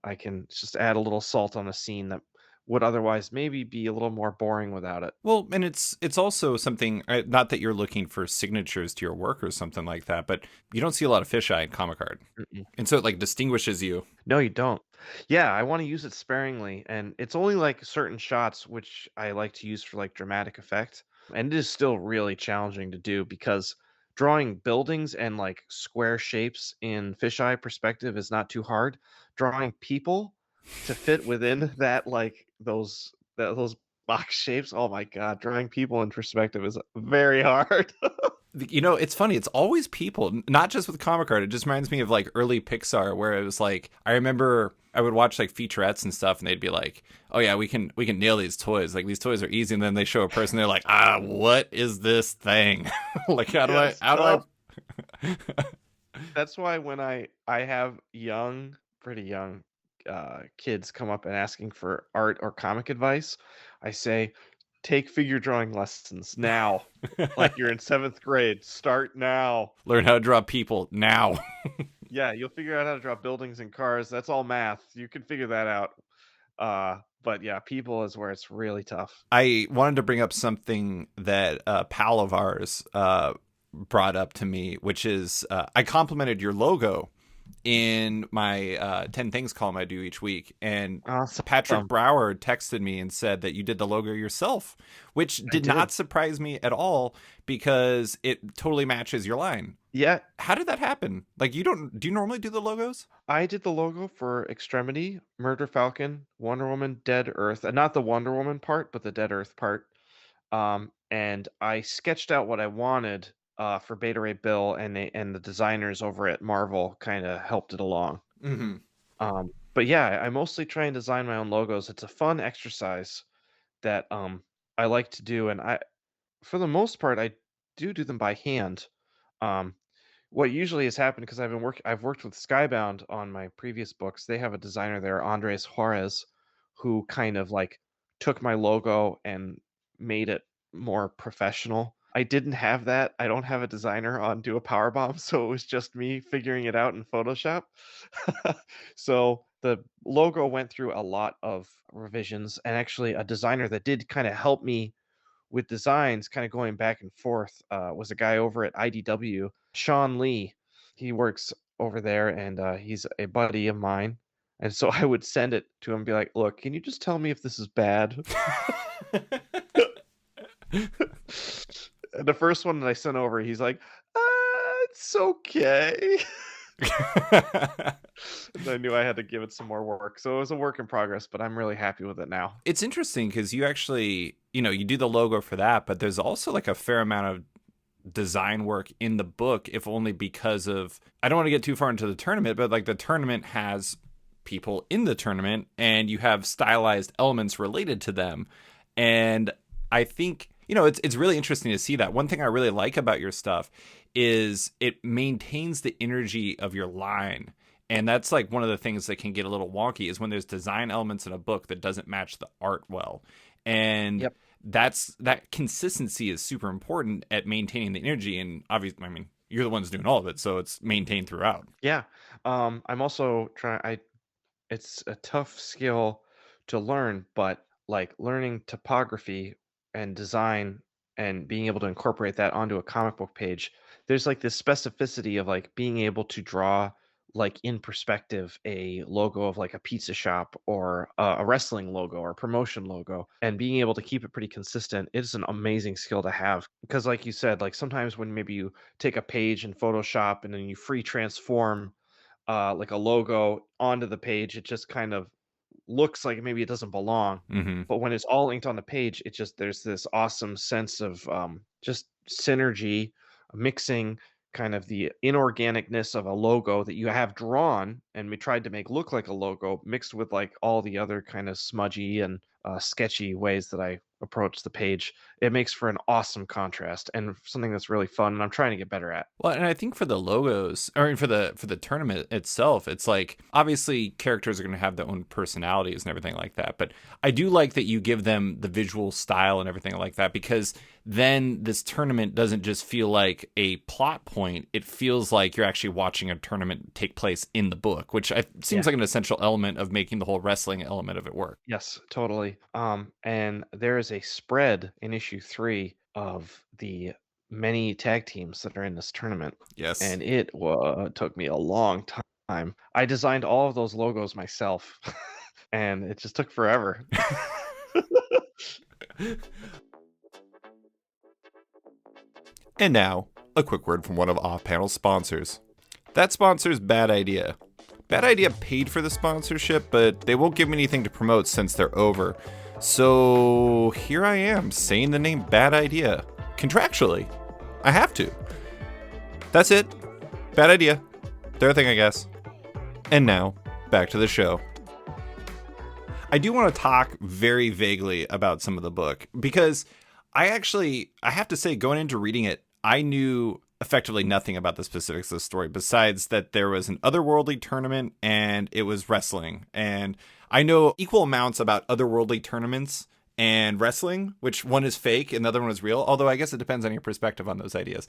I can just add a little salt on a scene that would otherwise maybe be a little more boring without it. Well, and it's also something, not that you're looking for signatures to your work or something like that, but you don't see a lot of fisheye in comic art, Mm-mm. and so it like distinguishes you. No, you don't. Yeah, I want to use it sparingly, and it's only like certain shots which I like to use for like dramatic effect. And it is still really challenging to do because drawing buildings and like square shapes in fisheye perspective is not too hard. Drawing people to fit within that like those box shapes, oh my God, drawing people in perspective is very hard. You know, it's funny. It's always people, not just with comic art. It just reminds me of like early Pixar, where it was like I remember I would watch like featurettes and stuff, and they'd be like, "Oh yeah, we can nail these toys. Like these toys are easy." And then they show a person, they're like, what is this thing? Like Yes, how do I? that's why when I have pretty young, kids come up and asking for art or comic advice, I say, "Take figure drawing lessons now, like you're in 7th grade. Start now." Learn how to draw people now. Yeah, you'll figure out how to draw buildings and cars. That's all math. You can figure that out. But yeah, people is where it's really tough. I wanted to bring up something that a pal of ours brought up to me, which is I complimented your logo in my 10 things column I do each week. And Patrick Awesome. Brower texted me and said that you did the logo yourself, which I did did. not surprise me at all because it totally matches your line. Yeah, How did that happen? Like, do you normally do the logos? I did the logo for Extremity, Murder Falcon, Wonder Woman, Dead Earth, and not the Wonder Woman part, but the Dead Earth part. And I sketched out what I wanted for Beta Ray Bill, and the designers over at Marvel kind of helped it along. Mm-hmm. But yeah, I mostly try and design my own logos. It's a fun exercise that I like to do, and for the most part, I do them by hand. Um, what usually has happened because I've worked with Skybound on my previous books. They have a designer there, Andres Juarez, who kind of like took my logo and made it more professional. I didn't have that. I don't have a designer on Do a Powerbomb, so it was just me figuring it out in Photoshop. So the logo went through a lot of revisions, and actually a designer that did kind of help me with designs kind of going back and forth was a guy over at IDW, Sean Lee. He works over there, and he's a buddy of mine. And so I would send it to him and be like, "Look, can you just tell me if this is bad?" And the first one that I sent over, he's like, "It's okay." And I knew I had to give it some more work. So it was a work in progress, but I'm really happy with it now. It's interesting because you actually, you do the logo for that, but there's also like a fair amount of design work in the book, if only because of, I don't want to get too far into the tournament, but like the tournament has people in the tournament and you have stylized elements related to them. And I think, it's really interesting to see that. One thing I really like about your stuff is it maintains the energy of your line. And that's like one of the things that can get a little wonky is when there's design elements in a book that doesn't match the art well. And Yep. that consistency is super important at maintaining the energy. And obviously, I mean, you're the ones doing all of it, so it's maintained throughout. Yeah. I'm also trying. It's a tough skill to learn, but like learning topography and design and being able to incorporate that onto a comic book page, there's like this specificity of like being able to draw like in perspective a logo of like a pizza shop or a wrestling logo or a promotion logo and being able to keep it pretty consistent. It's an amazing skill to have because like you said, like sometimes when maybe you take a page in Photoshop and then you free transform like a logo onto the page, it just kind of looks like maybe it doesn't belong. Mm-hmm. But when it's all inked on the page, there's this awesome sense of just synergy, mixing kind of the inorganicness of a logo that you have drawn and we tried to make look like a logo mixed with like all the other kind of smudgy and sketchy ways that I approach the page. It makes for an awesome contrast and something that's really fun and I'm trying to get better at. Well, and I think for the logos, or for the tournament itself, it's like obviously characters are going to have their own personalities and everything like that. But I do like that you give them the visual style and everything like that, because then this tournament doesn't just feel like a plot point. It feels like you're actually watching a tournament take place in the book, which seems like an essential element of making the whole wrestling element of it work. Yes, totally. And there is a spread in issue 3 of the many tag teams that are in this tournament. Yes. And it took me a long time. I designed all of those logos myself, and it just took forever. And now, a quick word from one of off-panel sponsors. That sponsor's Bad Idea. Bad Idea paid for the sponsorship, but they won't give me anything to promote since they're over. So here I am, saying the name Bad Idea. Contractually. I have to. That's it. Bad Idea. They're a thing, I guess. And now, back to the show. I do want to talk very vaguely about some of the book, because I have to say, going into reading it, I knew effectively nothing about the specifics of the story, besides that there was an otherworldly tournament and it was wrestling. And I know equal amounts about otherworldly tournaments and wrestling, which one is fake and the other one is real. Although I guess it depends on your perspective on those ideas.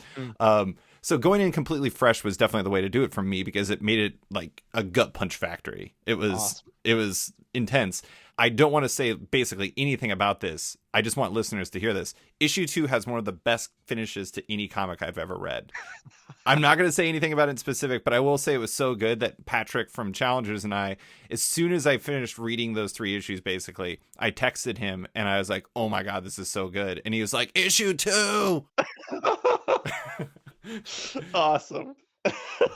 So going in completely fresh was definitely the way to do it for me, because it made it like a gut punch factory. It was awesome. It was intense. I don't want to say basically anything about this. I just want listeners to hear this. Issue 2 has one of the best finishes to any comic I've ever read. I'm not going to say anything about it in specific, but I will say it was so good that Patrick from Challengers and I, as soon as I finished reading those 3 issues, basically, I texted him and I was like, oh my God, this is so good. And he was like, issue 2. Awesome.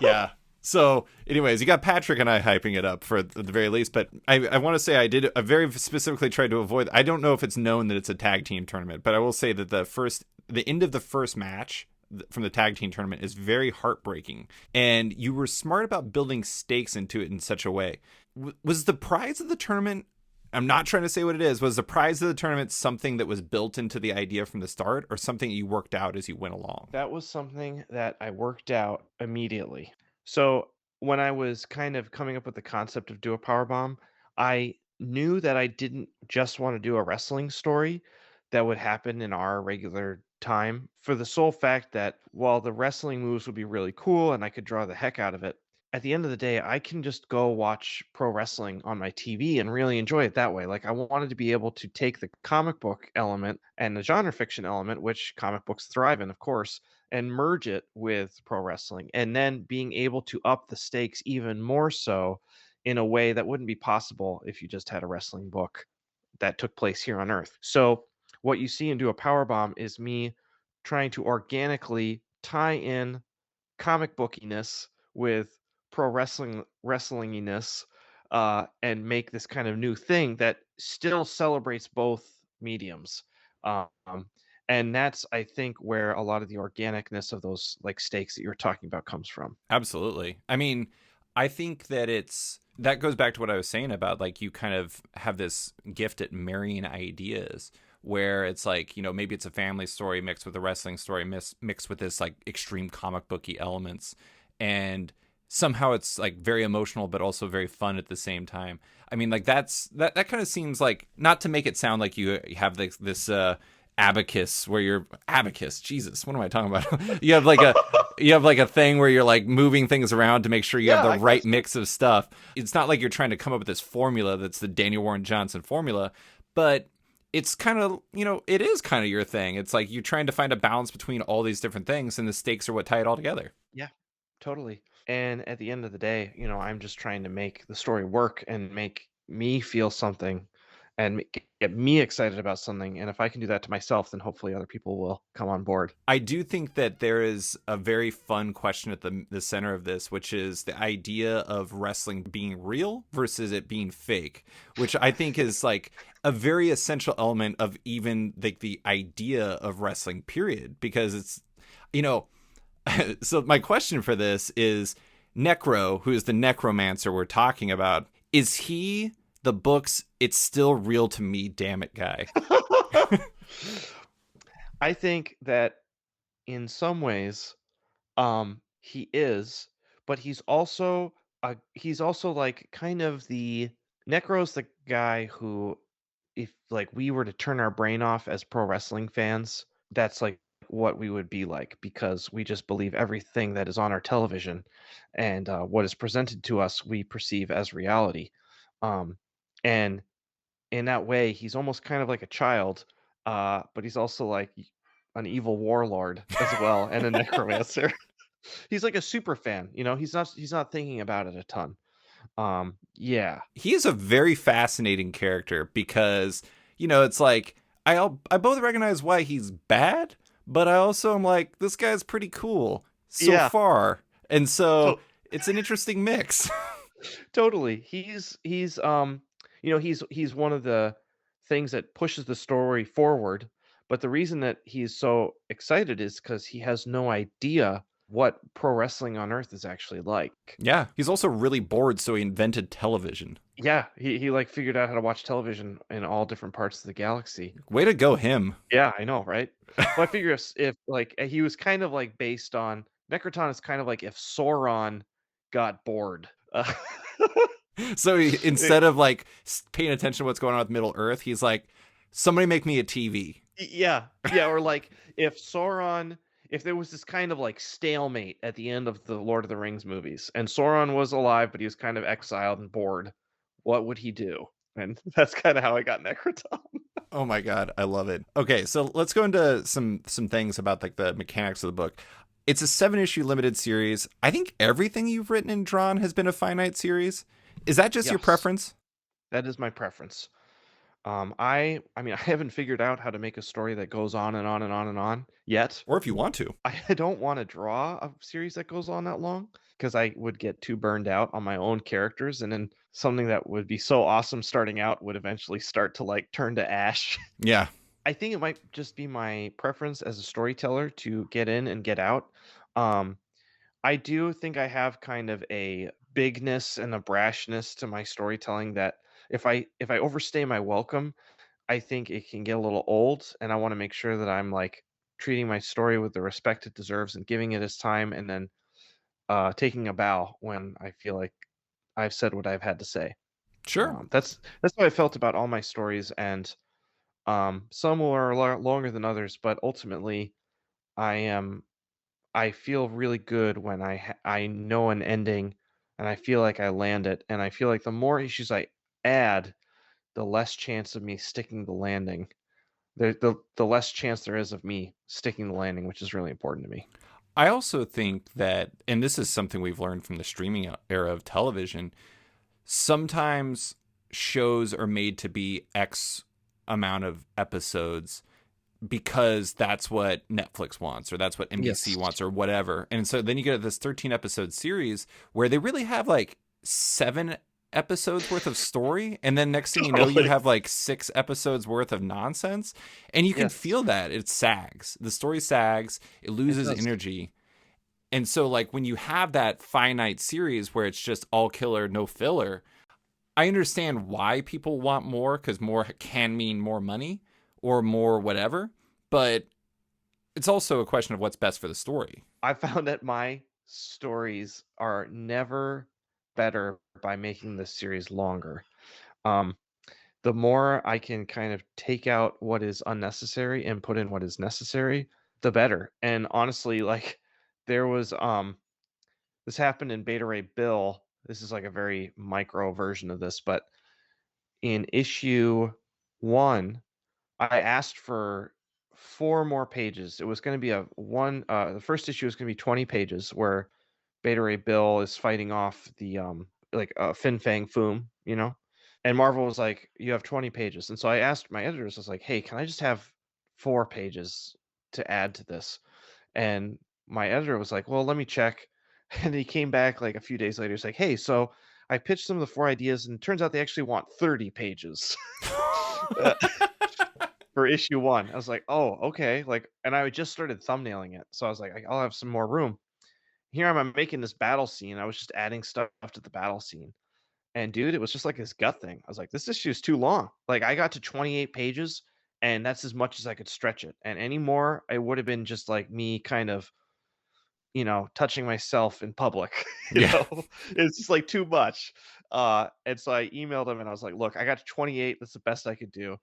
Yeah. So anyways, you got Patrick and I hyping it up for at the very least, but I want to say I very specifically tried to avoid, I don't know if it's known that it's a tag team tournament, but I will say that the end of the first match from the tag team tournament is very heartbreaking, and you were smart about building stakes into it in such a way. Was the prize of the tournament, I'm not trying to say what it is, was the prize of the tournament something that was built into the idea from the start, or something you worked out as you went along? That was something that I worked out immediately. So when I was kind of coming up with the concept of Do a Powerbomb, I knew that I didn't just want to do a wrestling story that would happen in our regular time, for the sole fact that while the wrestling moves would be really cool and I could draw the heck out of it, at the end of the day, I can just go watch pro wrestling on my TV and really enjoy it that way. Like, I wanted to be able to take the comic book element and the genre fiction element, which comic books thrive in, of course, and merge it with pro wrestling, and then being able to up the stakes even more so in a way that wouldn't be possible if you just had a wrestling book that took place here on Earth. So what you see in Do a Powerbomb is me trying to organically tie in comic bookiness with pro wrestlinginess, and make this kind of new thing that still celebrates both mediums. Um, and that's, I think, where a lot of the organicness of those like stakes that you're talking about comes from. Absolutely. I mean, I think that that goes back to what I was saying about, like, you kind of have this gift at marrying ideas, where it's like, maybe it's a family story mixed with a wrestling story, mixed with this like extreme comic booky elements, and somehow it's like very emotional but also very fun at the same time. I mean, like, that kind of seems like, not to make it sound like you have this abacus where you're Jesus, what am I talking about? you have like a thing where you're like moving things around to make sure you have the right mix of stuff. It's not like you're trying to come up with this formula that's the Daniel Warren Johnson formula, but it's kind of, it is kind of your thing. It's like you're trying to find a balance between all these different things, and the stakes are what tie it all together. Yeah, totally. And at the end of the day, I'm just trying to make the story work and make me feel something and get me excited about something. And if I can do that to myself, then hopefully other people will come on board. I do think that there is a very fun question at the center of this, which is the idea of wrestling being real versus it being fake, which I think is like a very essential element of even like the idea of wrestling, period. Because it's, So my question for this is Necro, who is the necromancer we're talking about, is he the book's "It's still real to me, damn it" guy? I think that in some ways, he is, but he's also like kind of the Necro's the guy who, if like we were to turn our brain off as pro wrestling fans, that's like what we would be like because we just believe everything that is on our television, and what is presented to us we perceive as reality. And in that way, he's almost kind of like a child, but he's also like an evil warlord as well and a necromancer. He's like a super fan, you know, he's not thinking about it a ton. Yeah. He is a very fascinating character because, it's like I both recognize why he's bad, but I also am like, this guy's pretty cool so Yeah. far. And so To it's an interesting mix. totally. He's one of the things that pushes the story forward, but the reason that he's so excited is because he has no idea what pro wrestling on Earth is actually like. Yeah, he's also really bored, so he invented television. Yeah, he like figured out how to watch television in all different parts of the galaxy. Way to go, him. Yeah, I know, right? Well, I figure if like he was kind of like based on Necroton is kind of like if Sauron got bored. So It- instead of like paying attention to what's going on with Middle Earth, he's like, somebody make me a TV. yeah, yeah, or like if Sauron, if there was this kind of like stalemate at the end of the Lord of the Rings movies, and Sauron was alive, but he was kind of exiled and bored, what would he do? And that's kind of how I got Necroton. Oh my god, I love it. Okay, so let's go into some things about like the mechanics of the book. It's a 7-issue limited series. I think everything you've written and drawn has been a finite series. Is that just your Yes, preference? that is my preference. I mean, I haven't figured out how to make a story that goes on and on and on and on yet. Or if you want to. I don't want to draw a series that goes on that long because I would get too burned out on my own characters, and then something that would be so awesome starting out would eventually start to like turn to ash. Yeah. I think it might just be my preference as a storyteller to get in and get out. Um, I do think I have kind of a bigness and a brashness to my storytelling that if I overstay my welcome, I think it can get a little old, and I want to make sure that I'm like treating my story with the respect it deserves and giving it its time, and then taking a bow when I feel like I've said what I've had to say. Sure. That's how I felt about all my stories, and some were longer than others, but ultimately, I am I feel really good when I know an ending, and I feel like I land it, and I feel like the more issues I add, the less chance of me sticking the landing. The less chance there is of me sticking the landing, which is really important to me. I also think that, and this is something we've learned from the streaming era of television, sometimes shows are made to be X amount of episodes because that's what Netflix wants or that's what NBC Yes. wants or whatever. And so then you get this 13 episode series where they really have like 7 episodes worth of story, and then next thing you know you Totally. have like 6 episodes worth of nonsense, and you can Yes, feel that it sags. The story sags, it it loses does. energy. And so like when you have that finite series where it's just all killer no filler, I understand why people want more, because more can mean more money or more whatever, but it's also a question of what's best for the story. I found that my stories are never better by making the series longer. Um, the more I can kind of take out what is unnecessary and put in what is necessary, the better. And honestly, like there was this happened in Beta Ray Bill. This is like a very micro version of this, but in issue 1, I asked for 4 more pages. It was gonna be the first issue was gonna be 20 pages where Beta Ray Bill is fighting off the, like, Fin Fang Foom, you know? And Marvel was like, "You have 20 pages." And so I asked my editors, I was like, "Hey, can I just have 4 pages to add to this?" And my editor was like, "Well, let me check." And he came back like a few days later. He's like, "Hey, so I pitched them the 4 ideas, and it turns out they actually want 30 pages." Uh, for issue 1. I was like, "Oh, okay," like, and I just started thumbnailing it, so I was like, I'll have some more room." Here I'm making this battle scene, I was just adding stuff to the battle scene, and dude, it was just like this gut thing. I was like, "This issue is too long." Like, I got to 28 pages, and that's as much as I could stretch it, and any more, it would have been just like me kind of, touching myself in public, Yeah. It's just, like, too much, and so I emailed him and I was like, "Look, I got to 28, that's the best I could do."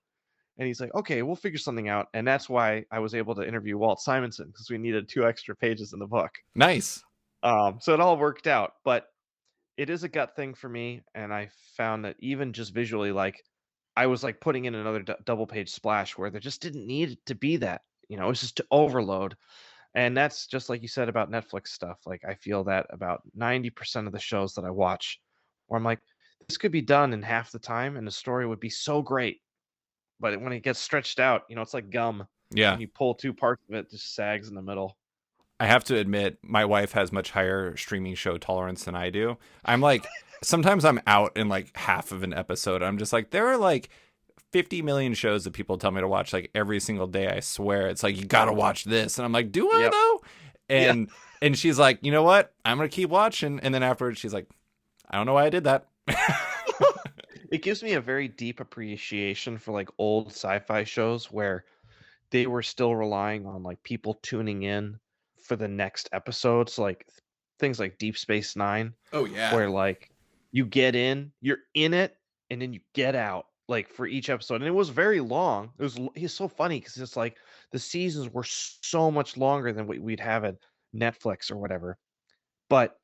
And he's like, "Okay, we'll figure something out." And that's why I was able to interview Walt Simonson because we needed 2 extra pages in the book. Nice. So it all worked out, but it is a gut thing for me, and I found that even just visually, like, I was, like, putting in another double page splash where there just didn't need to be that, it's just to overload. And that's just like you said about Netflix stuff. Like, I feel that about 90% of the shows that I watch, where I'm like, this could be done in half the time and the story would be so great. But when it gets stretched out, it's like gum. Yeah. When you pull two parts of it, it just sags in the middle. I have to admit, my wife has much higher streaming show tolerance than I do. I'm like, sometimes I'm out in like half of an episode. I'm just like, there are like 50 million shows that people tell me to watch like every single day. I swear. It's like, you got to watch this. And I'm like, do I Yep. though? Yeah. And she's like, you know what? I'm going to keep watching. And then afterwards, she's like, I don't know why I did that. It gives me a very deep appreciation for like old sci-fi shows where they were still relying on like people tuning in for the next episodes, like things like Deep Space Nine, Oh, yeah. where like you get in, you're in it, and then you get out like for each episode. And it was very long. He's so funny because it's like the seasons were so much longer than what we'd have at Netflix or whatever. But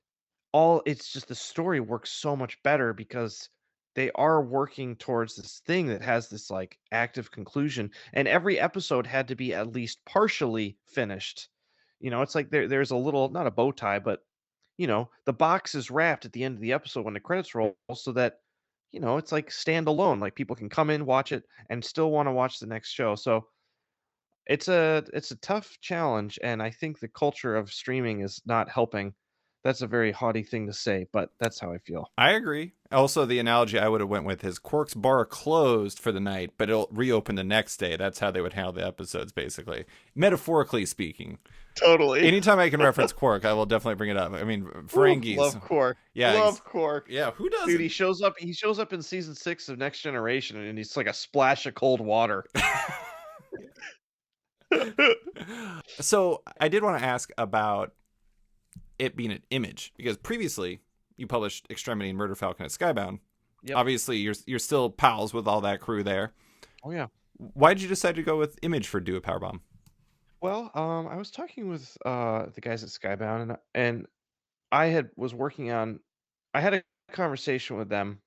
all it's just the story works so much better because they are working towards this thing that has this like active conclusion, and every episode had to be at least partially finished. It's like there's a little, not a bow tie, but the box is wrapped at the end of the episode when the credits roll, so that it's like standalone, like people can come in, watch it, and still want to watch the next show. So it's a tough challenge, and I think the culture of streaming is not helping. That's a very haughty thing to say, but that's how I feel. I agree. Also, the analogy I would have went with is Quark's bar closed for the night, but it'll reopen the next day. That's how they would handle the episodes, basically. Metaphorically speaking. Totally. Anytime I can reference Quark, I will definitely bring it up. I mean, Ferengis. Love Quark. Yeah, Love Quark. yeah. Who doesn't? Dude, he shows up in season 6 of Next Generation and he's like a splash of cold water. So I did want to ask about it being an image, because previously you published Extremity and Murder Falcon at Skybound. Yep. Obviously, you're still pals with all that crew there. Oh yeah. Why did you decide to go with Image for Do a Powerbomb? Well, I was talking with the guys at Skybound, and I had a conversation with them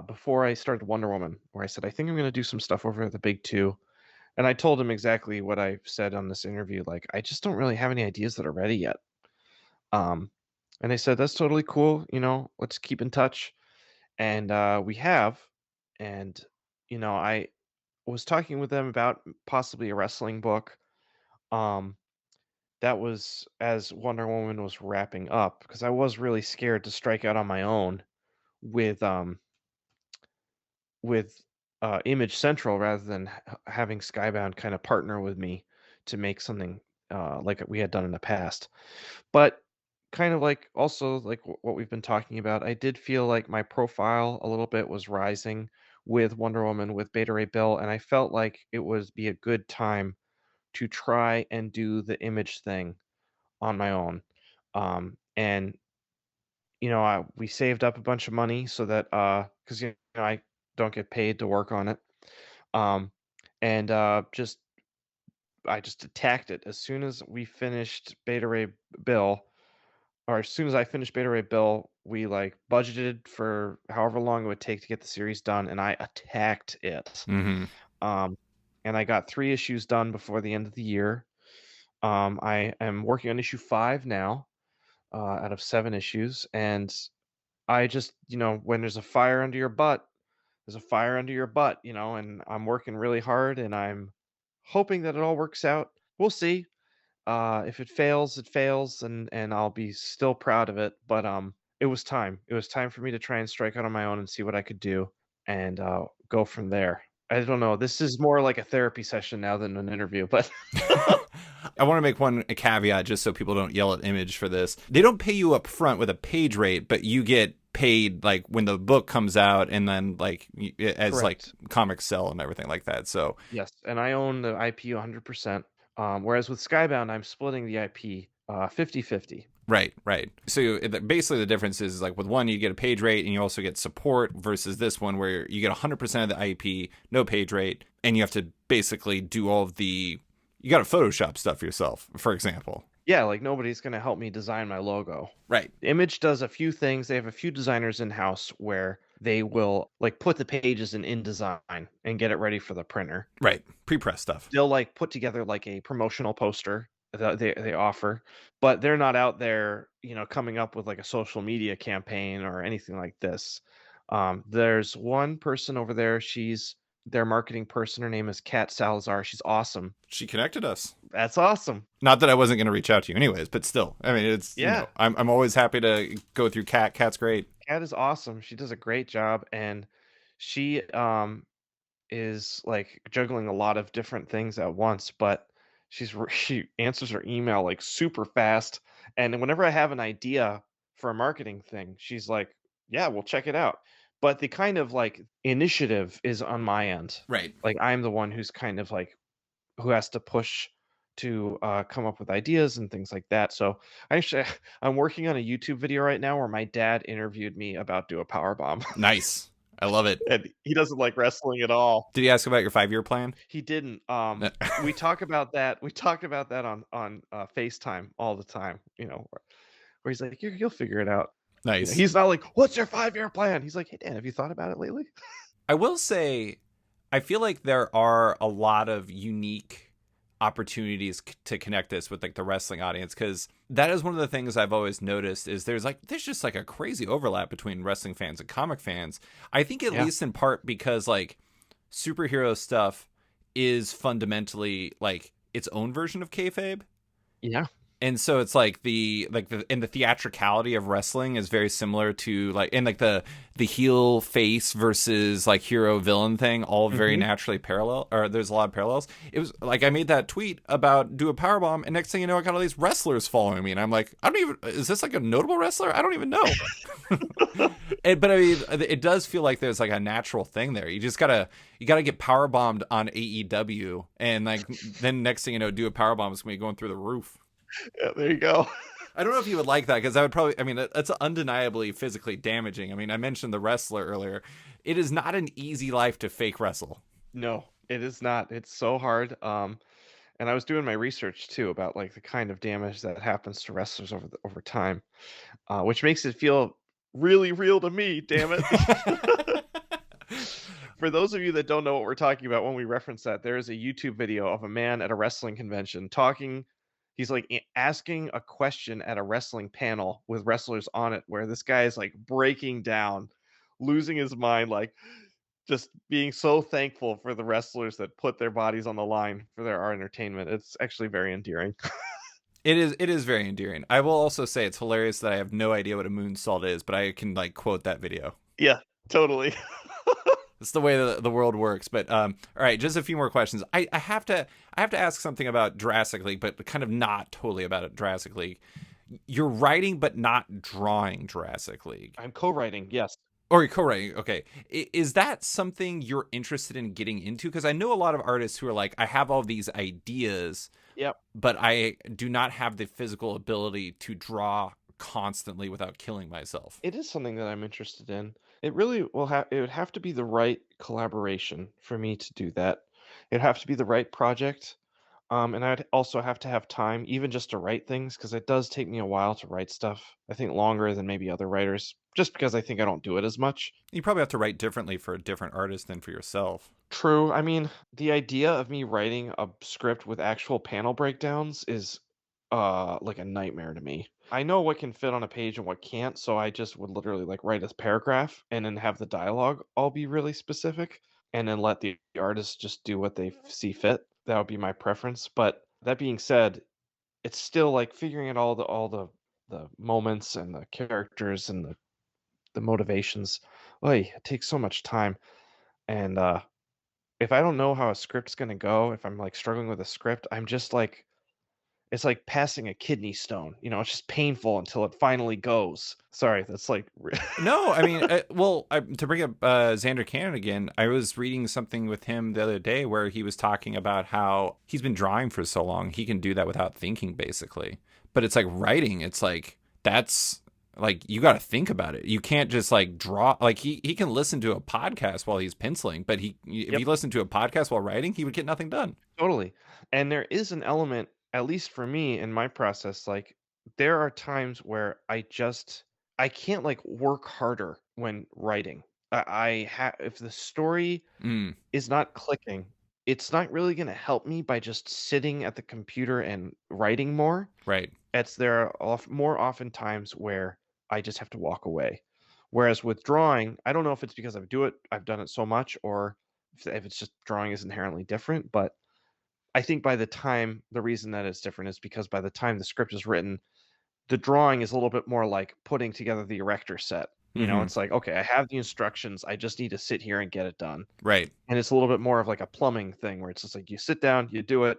before I started Wonder Woman, where I said I think I'm going to do some stuff over at the Big Two, and I told him exactly what I said on this interview. Like, I just don't really have any ideas that are ready yet. Um, and they said that's totally cool. Let's keep in touch, and we have, and I was talking with them about possibly a wrestling book. Um, that was as Wonder Woman was wrapping up because I was really scared to strike out on my own with with Image Central rather than having Skybound kind of partner with me to make something like we had done in the past. But kind of like also like what we've been talking about, I did feel like my profile a little bit was rising with Wonder Woman with Beta Ray Bill, and I felt like it would be a good time to try and do the Image thing on my own. And we saved up a bunch of money so that because I don't get paid to work on it. Um, and just I just attacked it as soon as we finished Beta Ray Bill, or as soon as I finished Beta Ray Bill, we like budgeted for however long it would take to get the series done, and I attacked it. Mm-hmm. Um, and I got 3 issues done before the end of the year. I am working on issue 5 now, out of 7 issues, and I just, when there's a fire under your butt, there's a fire under your butt, and I'm working really hard and I'm hoping that it all works out. We'll see. If it fails, it fails, and I'll be still proud of it. But it was time. It was time for me to try and strike out on my own and see what I could do and go from there. I don't know. This is more like a therapy session now than an interview, but I want to make one a caveat just so people don't yell at Image for this. They don't pay you up front with a page rate, but you get paid like when the book comes out and then like as like correct. comics sell and everything like that. So Yes, and I own the IP 100%. Whereas with Skybound, I'm splitting the IP 50/50. right, right. So basically the difference is like with one you get a page rate and you also get support versus this one where you get 100% of the IP, no page rate, and you have to basically do all of the you got to Photoshop stuff yourself, for example. Yeah, like nobody's gonna help me design my logo. Right. Image does a few things. They have a few designers in house where they will like put the pages in InDesign and get it ready for the printer. Right. Pre-press stuff. They'll like put together like a promotional poster that they offer, but they're not out there, coming up with like a social media campaign or anything like this. There's one person over there. She's their marketing person. Her name is Kat Salazar. She's awesome. She connected us. That's awesome. Not that I wasn't going to reach out to you anyways, but still. I mean, it's, Yeah, I'm always happy to go through Kat. Kat's great. Kat is awesome. She does a great job, and she is like juggling a lot of different things at once, but she answers her email like super fast. And whenever I have an idea for a marketing thing, she's like, "Yeah, we'll check it out." But the kind of like initiative is on my end. Right. Like I'm the one who's kind of like who has to push to come up with ideas and things like that. So I actually I'm working on a YouTube video right now where my dad interviewed me about do a power bomb. Nice. I love it. And he doesn't like wrestling at all. Did he ask about your 5-year plan? He didn't. We talk about that. We talked about that on FaceTime all the time. Where he's like, "You'll figure it out." Nice. He's not like, "What's your 5-year plan?" He's like, "Hey Dan, have you thought about it lately?" I will say, I feel like there are a lot of unique opportunities to connect this with like the wrestling audience because that is one of the things I've always noticed is there's just like a crazy overlap between wrestling fans and comic fans. I think at Yeah. least in part because like superhero stuff is fundamentally like its own version of kayfabe. Yeah. And so it's like the theatricality of wrestling is very similar to like and like the heel face versus like hero villain thing all very Hmm. naturally parallel or there's a lot of parallels. It was like I made that tweet about do a powerbomb and next thing you know I got all these wrestlers following me and I'm like I don't even is this like a notable wrestler? I don't even know. But I mean it does feel like there's like a natural thing there. You gotta get powerbombed on AEW and like then next thing you know do a powerbomb is gonna be going through the roof. Yeah, there you go. I don't know if you would like that because I would probably. I mean, that's undeniably physically damaging. I mean, I mentioned the wrestler earlier. It is not an easy life to fake wrestle. No, it is not. It's so hard. And I was doing my research too about like the kind of damage that happens to wrestlers over time, which makes it feel really real to me. Damn it. For those of you that don't know what we're talking about when we reference that, there is a YouTube video of a man at a wrestling convention talking. He's like asking a question at a wrestling panel with wrestlers on it, where this guy is like breaking down, losing his mind, like just being so thankful for the wrestlers that put their bodies on the line for our entertainment. It's actually very endearing. It is very endearing. I will also say it's hilarious that I have no idea what a moonsault is, but I can like quote that video. Yeah, totally. It's the way the world works. But all right, just a few more questions. I have to ask something about Jurassic League, but kind of not totally about it, Jurassic League. You're writing but not drawing Jurassic League. I'm co-writing. Yes. Or you're co-writing, okay. Is that something you're interested in getting into? Because I know a lot of artists who are like, I have all these ideas, Yep. but I do not have the physical ability to draw constantly without killing myself. It is something that I'm interested in. It really will have it would have to be the right collaboration for me to do that. It'd have to be the right project. And I'd also have to have time even just to write things because it does take me a while to write stuff. I think longer than maybe other writers, just because I think I don't do it as much. You probably have to write differently for a different artist than for yourself. True. I mean, the idea of me writing a script with actual panel breakdowns is like a nightmare to me. I know what can fit on a page and what can't, so I just would literally like write a paragraph and then have the dialogue all be really specific and then let the artist just do what they see fit. That would be my preference. But that being said, it's still like figuring out all the moments and the characters and the motivations. Oy, it takes so much time. And if I don't know how a script's gonna go, if I'm like struggling with a script, I'm just like it's like passing a kidney stone. It's just painful until it finally goes. Sorry, that's like No, I mean, to bring up Xander Cannon again, I was reading something with him the other day where he was talking about how he's been drawing for so long, he can do that without thinking, basically. But it's like writing, it's like, that's like, you got to think about it. You can't just like draw. Like, he can listen to a podcast while he's penciling, but if he Yep, listened to a podcast while writing, he would get nothing done. totally. And there is an element, at least for me in my process, like there are times where I can't like work harder when writing. If the story Mm, is not clicking, it's not really gonna help me by just sitting at the computer and writing more. right. There are more often times where I just have to walk away. Whereas with drawing, I don't know if it's because I've done it so much, or if it's just drawing is inherently different. But I think the reason that it's different is because by the time the script is written, the drawing is a little bit more like putting together the erector set. Hmm. It's like, okay, I have the instructions. I just need to sit here and get it done. Right. And it's a little bit more of like a plumbing thing where it's just like you sit down, you do it,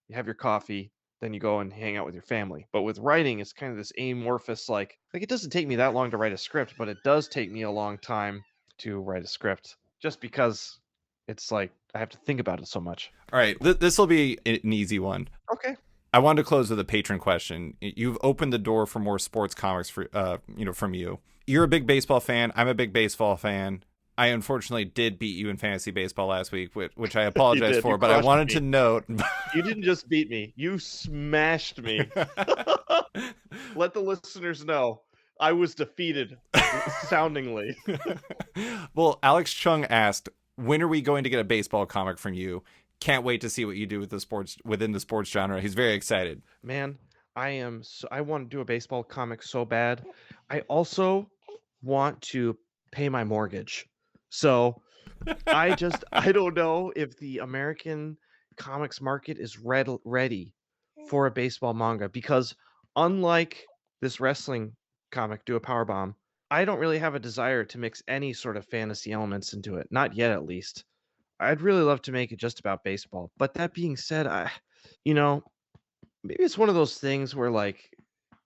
you have your coffee, then you go and hang out with your family. But with writing, it's kind of this amorphous, like it doesn't take me that long to write a script, but it does take me a long time to write a script just because it's like I have to think about it so much. All right. This will be an easy one. Okay. I wanted to close with a patron question. You've opened the door for more sports comics from you. You're a big baseball fan. I'm a big baseball fan. I unfortunately did beat you in fantasy baseball last week, which I You apologize did. You for, but I crushed wanted me. to note. You didn't just beat me. You smashed me. Let the listeners know I was defeated soundingly. Well, Alex Chung asked, "When are we going to get a baseball comic from you? Can't wait to see what you do with the sports within the sports genre." He's very excited. Man, I want to do a baseball comic so bad. I also want to pay my mortgage. So I don't know if the American comics market is ready for a baseball manga because unlike this wrestling comic, Do a Powerbomb, I don't really have a desire to mix any sort of fantasy elements into it. Not yet, at least. I'd really love to make it just about baseball. But that being said, you know, maybe it's one of those things where like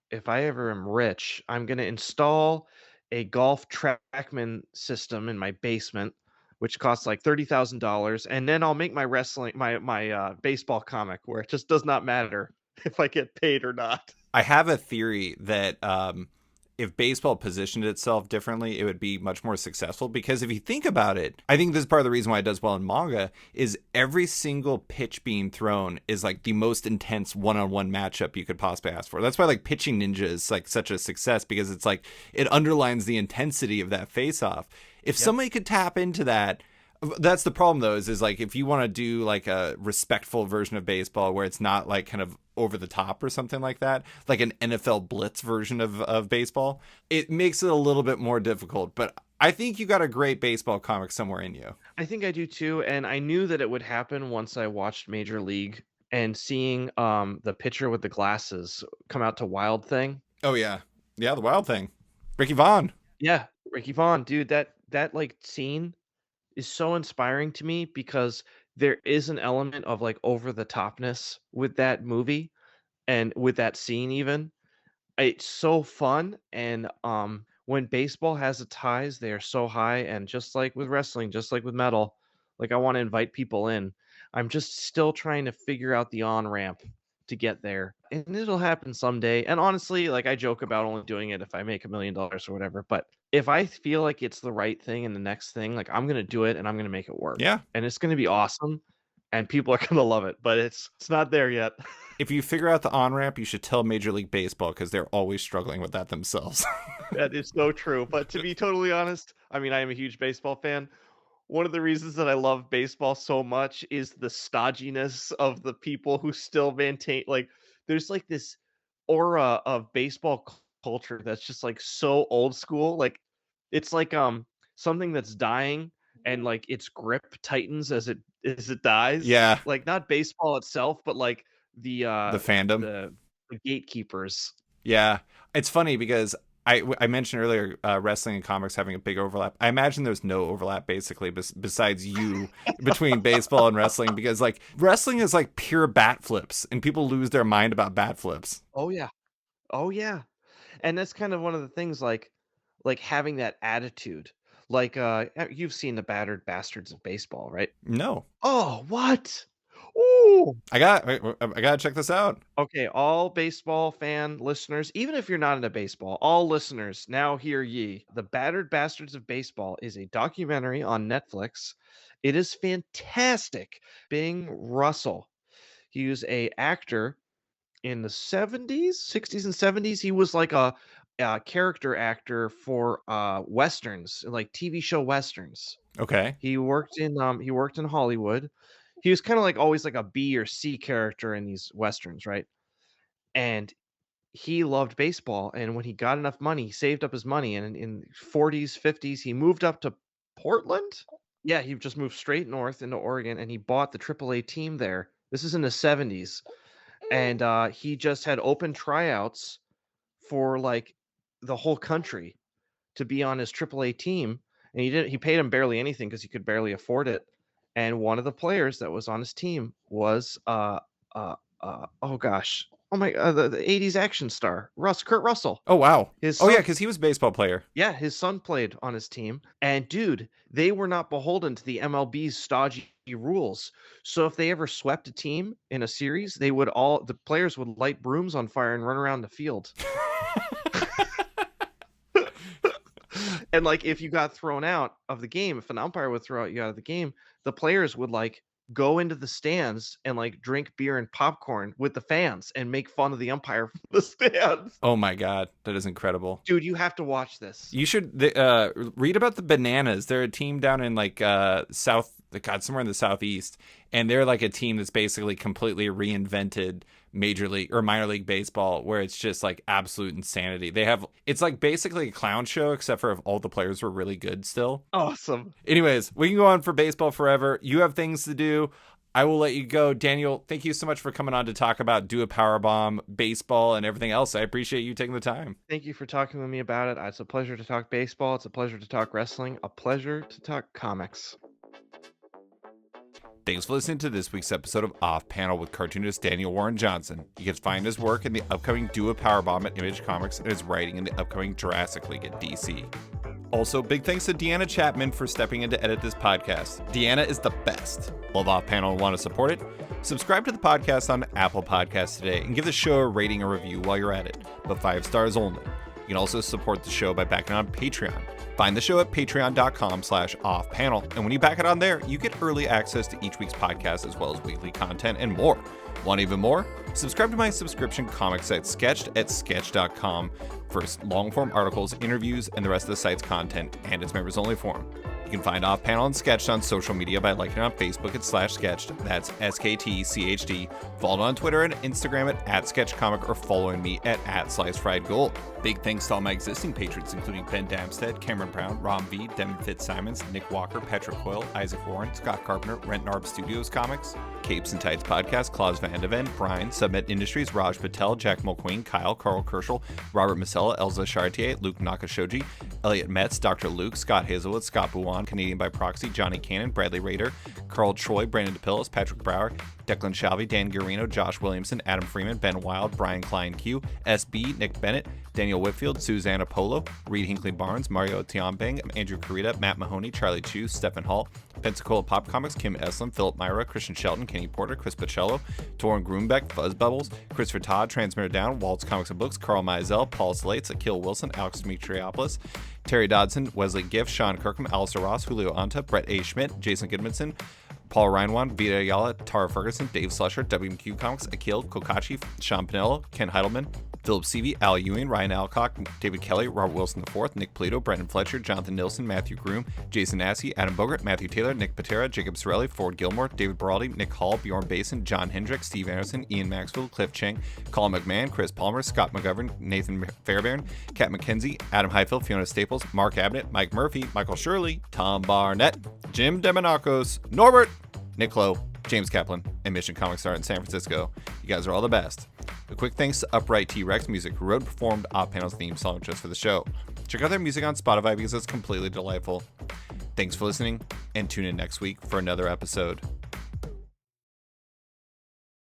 if I ever am rich, I'm going to install a golf trackman system in my basement, which costs like $30,000, and then I'll make my baseball comic where it just does not matter if I get paid or not. I have a theory that if baseball positioned itself differently, it would be much more successful. Because if you think about it, I think this is part of the reason why it does well in manga is every single pitch being thrown is like the most intense one-on-one matchup you could possibly ask for. That's why like Pitching Ninja is like such a success because it's like it underlines the intensity of that face-off. If Yep. somebody could tap into that, that's the problem though, is like if you want to do like a respectful version of baseball where it's not like kind of over the top or something like that, like an NFL blitz version of baseball, it makes it a little bit more difficult. But I think you got a great baseball comic somewhere in you. I think I do too, and I knew that it would happen once I watched Major League and seeing the pitcher with the glasses come out to Wild Thing. Oh yeah. Yeah, the Wild Thing. Ricky Vaughn. Yeah, Ricky Vaughn, dude, that like scene is so inspiring to me because there is an element of like over the topness with that movie and with that scene even. It's so fun and when baseball has its highs, they are so high and just like with wrestling, just like with metal, like I want to invite people in. I'm just still trying to figure out the on-ramp to get there. And it'll happen someday. And honestly, like I joke about only doing it if I make $1 million or whatever, but if I feel like it's the right thing and the next thing, like I'm going to do it and I'm going to make it work. Yeah. And it's going to be awesome and people are going to love it, but it's not there yet. If you figure out the on ramp, you should tell Major League Baseball because they're always struggling with that themselves. That is so true. But to be totally honest, I mean, I am a huge baseball fan. One of the reasons that I love baseball so much is the stodginess of the people who still maintain like there's like this aura of baseball culture that's just like so old school. Like it's like something that's dying and like its grip tightens as it dies. Yeah. Like not baseball itself, but like the The uh fandom. the the gatekeepers. Yeah. It's funny because I mentioned earlier wrestling and comics having a big overlap. I imagine there's no overlap basically besides you between baseball and wrestling, because like wrestling is like pure bat flips and people lose their mind about bat flips. Oh yeah. Oh yeah. And that's kind of one of the things, like having that attitude. Like you've seen the Battered Bastards of Baseball, right? No. Oh, what? Ooh. I gotta check this out. Okay, all baseball fan listeners, even if you're not into baseball, all listeners, now hear ye. The Battered Bastards of Baseball is a documentary on Netflix. It is fantastic. Bing Russell. He was a actor in the 70s, 60s and 70s. He was like a character actor for westerns, like TV show westerns. Okay. He worked in Hollywood. He was kind of like always like a B or C character in these westerns, right? And he loved baseball, and when he got enough money, he saved up his money, and in 40s, 50s, he moved up to Portland. Yeah, he just moved straight north into Oregon, and he bought the AAA team there. This is in the 70s, and he just had open tryouts for like the whole country to be on his AAA team, and he paid him barely anything because he could barely afford it. And one of the players that was on his team was oh gosh, oh my the 80s action star Kurt Russell. Oh wow. His Oh son, yeah, because he was a baseball player. yeah, his son played on his team, and dude, they were not beholden to the MLB's stodgy rules. So if they ever swept a team in a series, the players would light brooms on fire and run around the field. And like if you got thrown out of the game, if an umpire would throw you out of the game, the players would like go into the stands and like drink beer and popcorn with the fans and make fun of the umpire from the stands. Oh my god, that is incredible. Dude, you have to watch this. You should read about the Bananas. They're a team down in like somewhere in the southeast, and they're like a team that's basically completely reinvented major league or minor league baseball, where it's just like absolute insanity. It's like basically a clown show, except for if all the players were really good still. Awesome. Anyways, we can go on for baseball forever. You have things to do. I will let you go. Daniel, thank you so much for coming on to talk about Do a Powerbomb, baseball, and everything else. I appreciate you taking the time. Thank you for talking with me about it. It's a pleasure to talk baseball. It's a pleasure to talk wrestling. A pleasure to talk comics. Thanks for listening to this week's episode of Off Panel with cartoonist Daniel Warren Johnson. You can find his work in the upcoming Do a Powerbomb at Image Comics and his writing in the upcoming Jurassic League at DC. Also, big thanks to Deanna Chapman for stepping in to edit this podcast. Deanna is the best. Love Off Panel and want to support it? Subscribe to the podcast on Apple Podcasts today and give the show a rating or review while you're at it, but 5 stars only. You can also support the show by backing on Patreon. Find the show at patreon.com/offpanel, and when you back it on there, you get early access to each week's podcast as well as weekly content and more. Want even more? Subscribe to my subscription comic site, Sketched, at sketch.com for long-form articles, interviews, and the rest of the site's content and its members-only forum. You can find Off Panel and Sketched on social media by liking it on Facebook at /Sketched. That's SKTCHD. Follow on Twitter and Instagram at @SketchComic or following me at @SliceFriedGold. Big thanks to all my existing patrons, including Ben Damstead, Cameron Brown, Rom V, Devin Fitzsimons, Nick Walker, Patrick Coyle, Isaac Warren, Scott Carpenter, Rent Narb Studios Comics, Capes and Tights Podcast, Klaus Van de Ven, Brian, Submet Industries, Raj Patel, Jack Mulqueen, Kyle, Carl Kerschel, Robert Masella, Elza Chartier, Luke Nakashoji, Elliot Metz, Dr. Luke, Scott Hazelwood, Scott Buwan, Canadian by Proxy, Johnny Cannon, Bradley Rader, Carl Troy, Brandon DePillis, Patrick Brower, Declan Shalvey, Dan Guarino, Josh Williamson, Adam Freeman, Ben Wild, Brian Klein Q, SB, Nick Bennett, Daniel Whitfield, Susanna Polo, Reed Hinckley Barnes, Mario Tiambang, Andrew Carita, Matt Mahoney, Charlie Chu, Stephen Hall, Pensacola Pop Comics, Kim Eslin, Philip Myra, Christian Shelton, Kenny Porter, Chris Pacello, Torin Grunbeck, Fuzz Bubbles, Christopher Todd, Transmitter Down, Waltz Comics and Books, Carl Mizell, Paul Slates, Akil Wilson, Alex Dimitriopoulos, Terry Dodson, Wesley Giff, Sean Kirkham, Alistair Ross, Julio Anta, Brett A. Schmidt, Jason Goodmanson, Paul Reinwan, Vita Ayala, Tara Ferguson, Dave Slusher, WMQ Comics, Akil, Kokachi, Sean Pinello, Ken Heidelman, Philip Seavey, Al Ewing, Ryan Alcock, David Kelly, Robert Wilson IV, Nick Plato, Brendan Fletcher, Jonathan Nilsson, Matthew Groom, Jason Assey, Adam Bogart, Matthew Taylor, Nick Patera, Jacob Sorelli, Ford Gilmore, David Baraldi, Nick Hall, Bjorn Basin, John Hendricks, Steve Anderson, Ian Maxwell, Cliff Chang, Colin McMahon, Chris Palmer, Scott McGovern, Nathan Fairbairn, Kat McKenzie, Adam Highfield, Fiona Staples, Mark Abbott, Mike Murphy, Michael Shirley, Tom Barnett, Jim Demonakos, Norbert, Nick Lowe, James Kaplan, and Mission Comics Art in San Francisco. You guys are all the best. A quick thanks to Upright T-Rex Music, who wrote and performed Op Panel's theme song just for the show. Check out their music on Spotify because it's completely delightful. Thanks for listening, and tune in next week for another episode